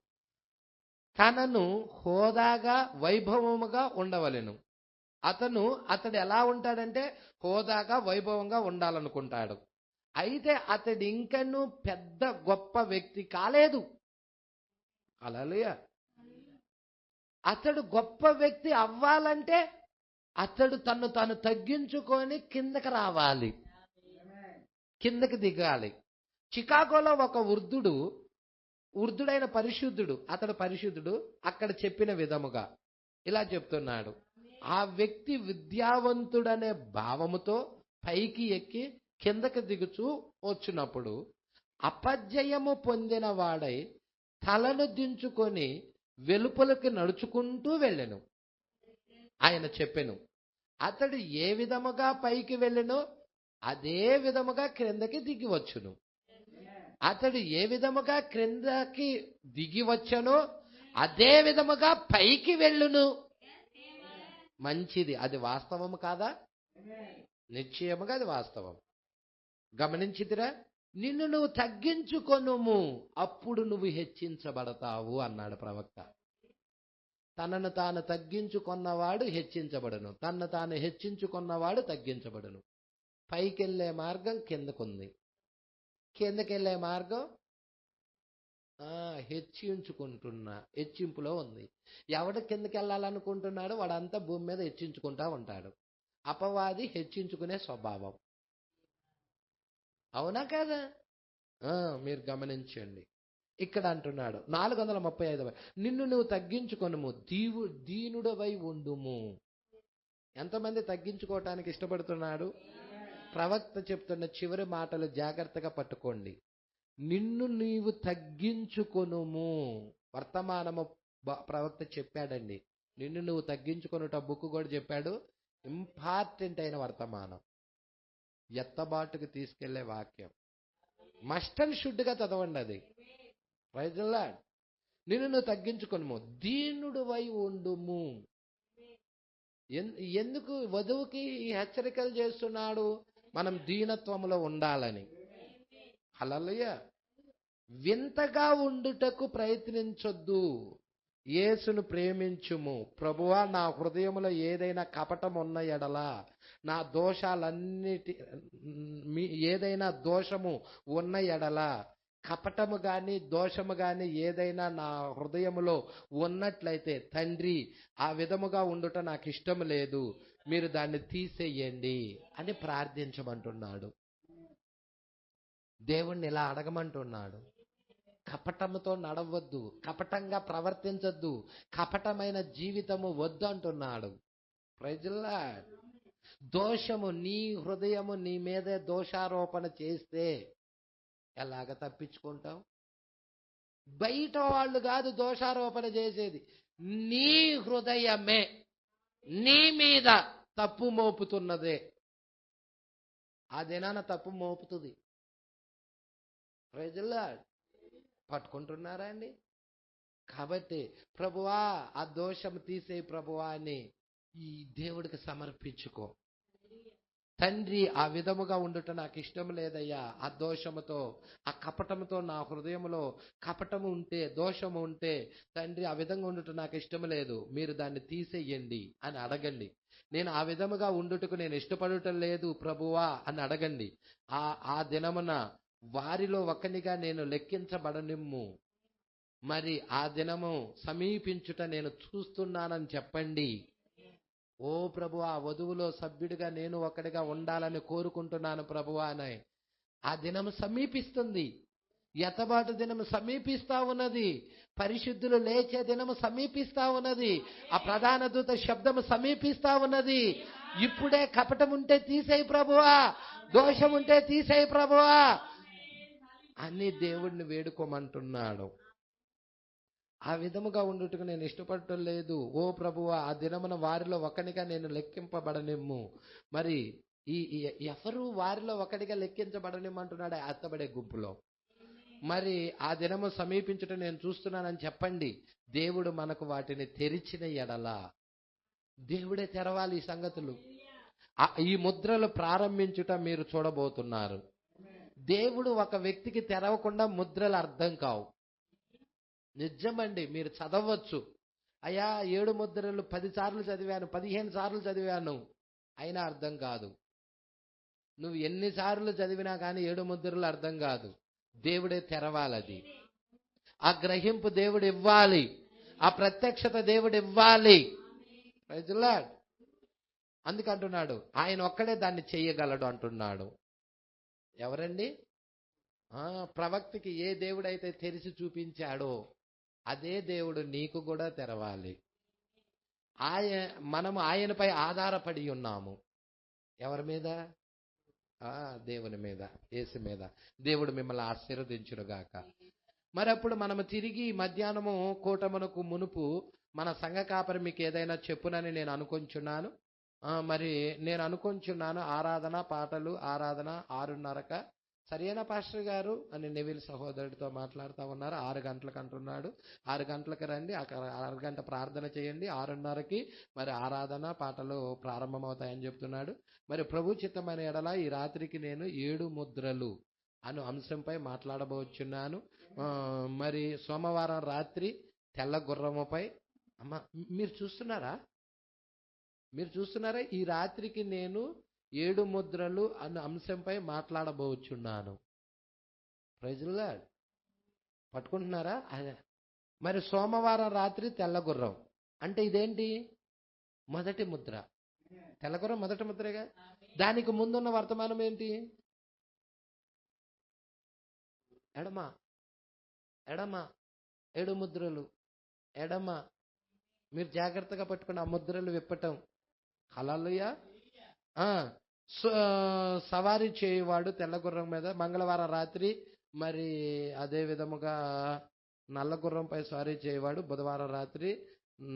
తనను హోదాగా, వైభవముగా ఉండవలెను. అతడు ఎలా ఉంటాడంటే హోదాగా, వైభవంగా ఉండాలనుకుంటాడు. అయితే అతడు ఇంకనూ పెద్ద గొప్ప వ్యక్తి కాలేదు. హల్లెలూయా. అతడు గొప్ప వ్యక్తి అవ్వాలంటే అతడు తన్ను తాను తగ్గించుకొని కిందకి రావాలి, కిందకి దిగాలి. చికాగోలో ఒక వృద్ధుడైన పరిశుద్ధుడు, అతడు పరిశుద్ధుడు, అక్కడ చెప్పిన విధముగా ఇలా చెప్తున్నాడు. ఆ వ్యక్తి విద్యావంతుడనే భావముతో పైకి ఎక్కి కిందకి దిగుచూ వచ్చినప్పుడు అపజయము పొందిన వాడై తలను దించుకొని వెలుపలికి నడుచుకుంటూ వెళ్ళెను. ఆయన చెప్పెను, అతడు ఏ విధముగా పైకి వెళ్ళెనో అదే విధముగా క్రిందకి దిగి వచ్చును. అతడు ఏ విధముగా క్రిందకి దిగి వచ్చనో అదే విధముగా పైకి వెళ్ళును. మంచిది. అది వాస్తవము కాదా? నిశ్చయముగా అది వాస్తవం. గమనించితిరా? నిన్ను నువ్వు తగ్గించుకొనుము, అప్పుడు నువ్వు హెచ్చించబడతావు అన్నాడు ప్రవక్త. తనను తాను తగ్గించుకున్నవాడు హెచ్చించబడును, తనను తాను హెచ్చించుకున్నవాడు తగ్గించబడును. పైకెళ్ళే మార్గం కిందకుంది, కిందకెళ్ళే మార్గం హెచ్చింపులో ఉంది. ఎవడు కిందకి వెళ్ళాలనుకుంటున్నాడో వాడంతా భూమి మీద హెచ్చించుకుంటా ఉంటాడు. అపవాది హెచ్చించుకునే స్వభావం. అవునా కాదా? మీరు గమనించండి. ఇక్కడ అంటున్నాడు 435, నిన్ను నువ్వు తగ్గించుకొనుము, దీనుడవై ఉండుము. ఎంతమంది తగ్గించుకోవటానికి ఇష్టపడుతున్నాడు? ప్రవక్త చెప్తున్న చివరి మాటలు జాగ్రత్తగా పట్టుకోండి. నిన్ను నీవు తగ్గించుకొనుము. వర్తమానము ప్రవక్త చెప్పాడండి. నిన్ను నువ్వు తగ్గించుకొనుట బుక్ కూడా చెప్పాడు. ఇంపార్టెంట్ అయిన వర్తమానం, ఎత్తబాటుకు తీసుకెళ్లే వాక్యం. మస్ట్ అండ్ షుడ్గా చదవండి అది. Praise the Lord. నిన్ను నువ్వు తగ్గించుకొనుము, దీనుడువై ఉండుము. ఎందుకు వధువుకి ఈ హెచ్చరికలు చేస్తున్నాడు? మనం దీనత్వములో ఉండాలని. హల్లెలూయా. వింతగా ఉండుటకు ప్రయత్నించొద్దు, యేసును ప్రేమించుము. ప్రభువా, నా హృదయములో ఏదైనా కపటం ఉన్న ఎడలా, నా ఏదైనా దోషము ఉన్న ఎడలా, కపటము గాని దోషము గాని ఏదైనా నా హృదయములో ఉన్నట్లయితే, తండ్రి, ఆ విధముగా ఉండుట నాకు ఇష్టం లేదు, మీరు దాన్ని తీసేయండి అని ప్రార్థించమంటున్నాడు. దేవుణ్ణి ఇలా అడగమంటున్నాడు. కపటముతో నడవద్దు, కపటంగా ప్రవర్తించొద్దు, కపటమైన జీవితము వద్దు అంటున్నాడు. Praise the Lord. దోషము, నీ హృదయము నీ మీదే దోషారోపణ చేస్తే ఎలాగ తప్పించుకుంటావు? బయట వాళ్ళు కాదు దోషారోపణ చేసేది, నీ హృదయమే నీ మీద తప్పు మోపుతున్నదే. ఆ దినాన తప్పు మోపుతుంది. Praise the Lord. పట్టుకుంటున్నారా అండి? కాబట్టి ప్రభువా, ఆ దోషం తీసేయి ప్రభువా అని ఈ దేవుడికి సమర్పించుకో. తండ్రి, ఆ విధముగా ఉండుట నాకు ఇష్టం లేదయ్యా, ఆ దోషముతో, ఆ కపటముతో, నా హృదయంలో కపటము ఉంటే, దోషము ఉంటే, తండ్రి, ఆ విధంగా ఉండుట నాకు ఇష్టం లేదు, మీరు దాన్ని తీసేయండి అని అడగండి. నేను ఆ విధముగా ఉండుటకు నేను ఇష్టపడటం లేదు ప్రభువా అని అడగండి. ఆ దినమున వారిలో ఒకనిగా నేను లెక్కించబడనిమ్ము, మరి ఆ దినము సమీపించుట నేను చూస్తున్నానని చెప్పండి. ఓ ప్రభువా, వధువులో సభ్యుడిగా నేను ఒకడిగా ఉండాలని కోరుకుంటున్నాను ప్రభువా అని. ఆ దినం సమీపిస్తుంది. ఎతబాటు దినం సమీపిస్తా ఉన్నది. పరిశుద్ధులు లేచే దినము సమీపిస్తా ఉన్నది. ఆ ప్రధాన దూత శబ్దము సమీపిస్తా ఉన్నది. ఇప్పుడే కపటం ఉంటే తీసేయి ప్రభువా, దోషం ఉంటే తీసేయి ప్రభువా అని దేవుడిని వేడుకోమంటున్నాడు. ఆ విధముగా ఉండుటకు నేను ఇష్టపడటం లేదు. ఓ ప్రభువా, ఆ దినమున వారిలో ఒకనిగా నేను లెక్కింపబడనిమ్ము. మరి ఎవరు వారిలో ఒకటిగా లెక్కించబడనిమ్మంటున్నాడు? ఎత్తబడే గుంపులో. మరి ఆ దినము సమీపించుట నేను చూస్తున్నానని చెప్పండి. దేవుడు మనకు వాటిని తెరిచిన ఎడల, దేవుడే తెరవాలి ఈ సంగతులు. ఈ ముద్రలు ప్రారంభించుట మీరు చూడబోతున్నారు. దేవుడు ఒక వ్యక్తికి తెరవకుండా ముద్రలు అర్థం కావు. నిజమండి, మీరు చదవచ్చు. అయ్యా 7 ముద్రలు 10 సార్లు చదివాను, 15 సార్లు చదివాను, అయినా అర్థం కాదు. నువ్వు ఎన్నిసార్లు చదివినా కానీ 7 ముద్రలు అర్థం కాదు. దేవుడే తెరవాలది. ఆ గ్రహింపు దేవుడు ఇవ్వాలి. ఆ ప్రత్యక్షత దేవుడు ఇవ్వాలి. Praise the lord. అందుకంటున్నాడు ఆయన ఒక్కడే దాన్ని చెయ్యగలడు అంటున్నాడు. ఎవరండి? ప్రవక్తకి ఏ దేవుడైతే తెరిచి చూపించాడో అదే దేవుడు నీకు కూడా తెరవాలి. మనము ఆయనపై ఆధారపడి ఉన్నాము. ఎవరి మీద? దేవుని మీద, యేసు మీద. దేవుడు మిమ్మల్ని ఆశీర్వదించునుగాక. మరి అప్పుడు మనము తిరిగి మధ్యాహ్నము కూటమునకు మునుపు మన సంఘ కాపరి మీకు ఏదైనా చెప్పునని నేను అనుకొంచున్నాను. మరి నేను అనుకొంచున్నాను ఆరాధన పాటలు, ఆరాధన 6:30 సరైన పాస్టర్ గారు అని నెవిల్ సహోదరుడితో మాట్లాడుతూ ఉన్నారు. 6 గంటలకు అంటున్నాడు. 6 గంటలకు రండి, 6 గంట ప్రార్థన చేయండి, 6:30కి మరి ఆరాధన పాటలు ప్రారంభమవుతాయని చెప్తున్నాడు. మరి ప్రభు చిత్తమైన ఎడల ఈ రాత్రికి నేను 7 ముద్రలు అను అంశంపై మాట్లాడబోచున్నాను. మరి సోమవారం రాత్రి తెల్ల గుర్రముపై, అమ్మ మీరు చూస్తున్నారా? ఈ రాత్రికి నేను 7 ముద్రలు అన్న అంశంపై మాట్లాడబోచున్నాను. Praise the Lord. పట్టుకుంటున్నారా? మరి సోమవారం రాత్రి తెల్లగుర్రం అంటే ఇదేంటి? మొదటి ముద్ర. తెల్లగుర్రం మొదటి ముద్రగా. దానికి ముందున్న వర్తమానం ఏంటి? ఎడమ. 7 ముద్రలు ఎడమ. మీరు జాగ్రత్తగా పట్టుకుని ఆ ముద్రలు విప్పటం. హల్లెలూయా. సవారీ చేయవాడు తెల్లగుర్రం మీద. మంగళవారం రాత్రి మరి అదే విధముగా నల్ల గుర్రంపై సవారీ చేయవాడు. బుధవారం రాత్రి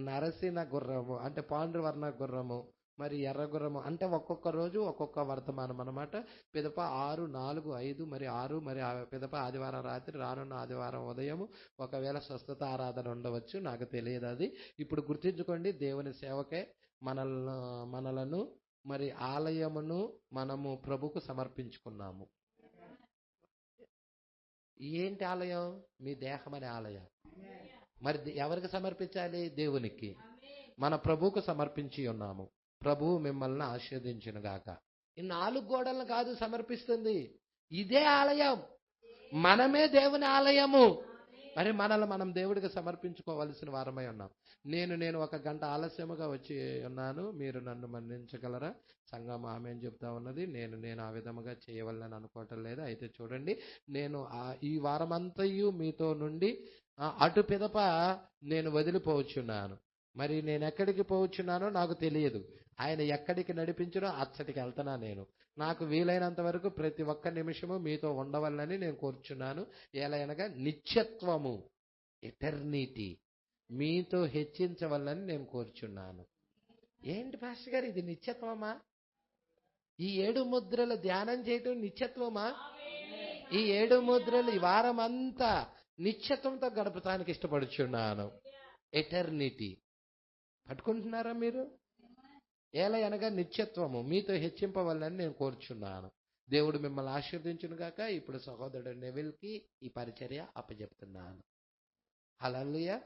నరసిన గుర్రము అంటే పాండువర్ణ గుర్రము, మరి ఎర్ర గుర్రము. అంటే ఒక్కొక్క రోజు ఒక్కొక్క వర్తమానం అన్నమాట. పిదప 6, 4, 5 మరి 6 మరి పిదప ఆదివారం రాత్రి, రానున్న ఆదివారం ఉదయం ఒకవేళ స్వస్థత ఆరాధన ఉండవచ్చు, నాకు తెలియదు అది. ఇప్పుడు గుర్తించుకోండి, దేవుని సేవకే మనలను మరి ఆలయమును మనము ప్రభుకు సమర్పించుకున్నాము. ఏంటి ఆలయం? మీ దేహం అనే ఆలయం. మరి ఎవరికి సమర్పించాలి? దేవునికి. మన ప్రభువుకు సమర్పించి ఉన్నాము. ప్రభువు మిమ్మల్ని ఆశీర్వదించునుగాక. ఈ 4 గోడలను కాదు సమర్పిస్తుంది, ఇదే ఆలయం. మనమే దేవుని ఆలయము. మరి మనల్ని మనం దేవుడికి సమర్పించుకోవాల్సిన వారమై ఉన్నాం. నేను 1 గంట ఆలస్యముగా వచ్చి ఉన్నాను, మీరు నన్ను మన్నించగలరా? సంఘం ఆమేన్ చెప్తా ఉన్నది. నేను ఆ విధముగా చేయవాలని అనుకోవటం లేదు. అయితే చూడండి, నేను ఈ వారమంతయు మీతో నుండి అటు పిదప నేను వదిలిపోవచ్చున్నాను. మరి నేను ఎక్కడికి పోవచ్చున్నానో నాకు తెలియదు. ఆయన ఎక్కడికి నడిపించినో అచ్చటికి వెళ్తున్నా. నేను నాకు వీలైనంత వరకు ప్రతి ఒక్క నిమిషము మీతో ఉండవాలని నేను కోరుచున్నాను. ఎలాగనగా నిత్యత్వము, ఎటర్నిటీ మీతో హెచ్చించవాలని నేను కోరుచున్నాను. ఏంటి పాస్టర్ గారు ఇది నిత్యత్వమా? ఈ 7 ముద్రలు ధ్యానం చేయటం నిత్యత్వమా? ఈ 7 ముద్రలు ఈ వారం అంతా నిత్యత్వంతో గడపడానికి ఇష్టపడుచున్నాను. ఎటర్నిటీ పట్టుకుంటున్నారా మీరు? ఎలా అనగా నిత్యత్వము మీతో హెచ్చింపవాలని నేను కోరుచున్నాను. దేవుడు మిమ్మల్ని ఆశీర్వదించునుగాక. ఇప్పుడు సహోదరుడు నెవిల్కి ఈ పరిచర్య అప్పచెప్తున్నాను. హల్లెలూయా.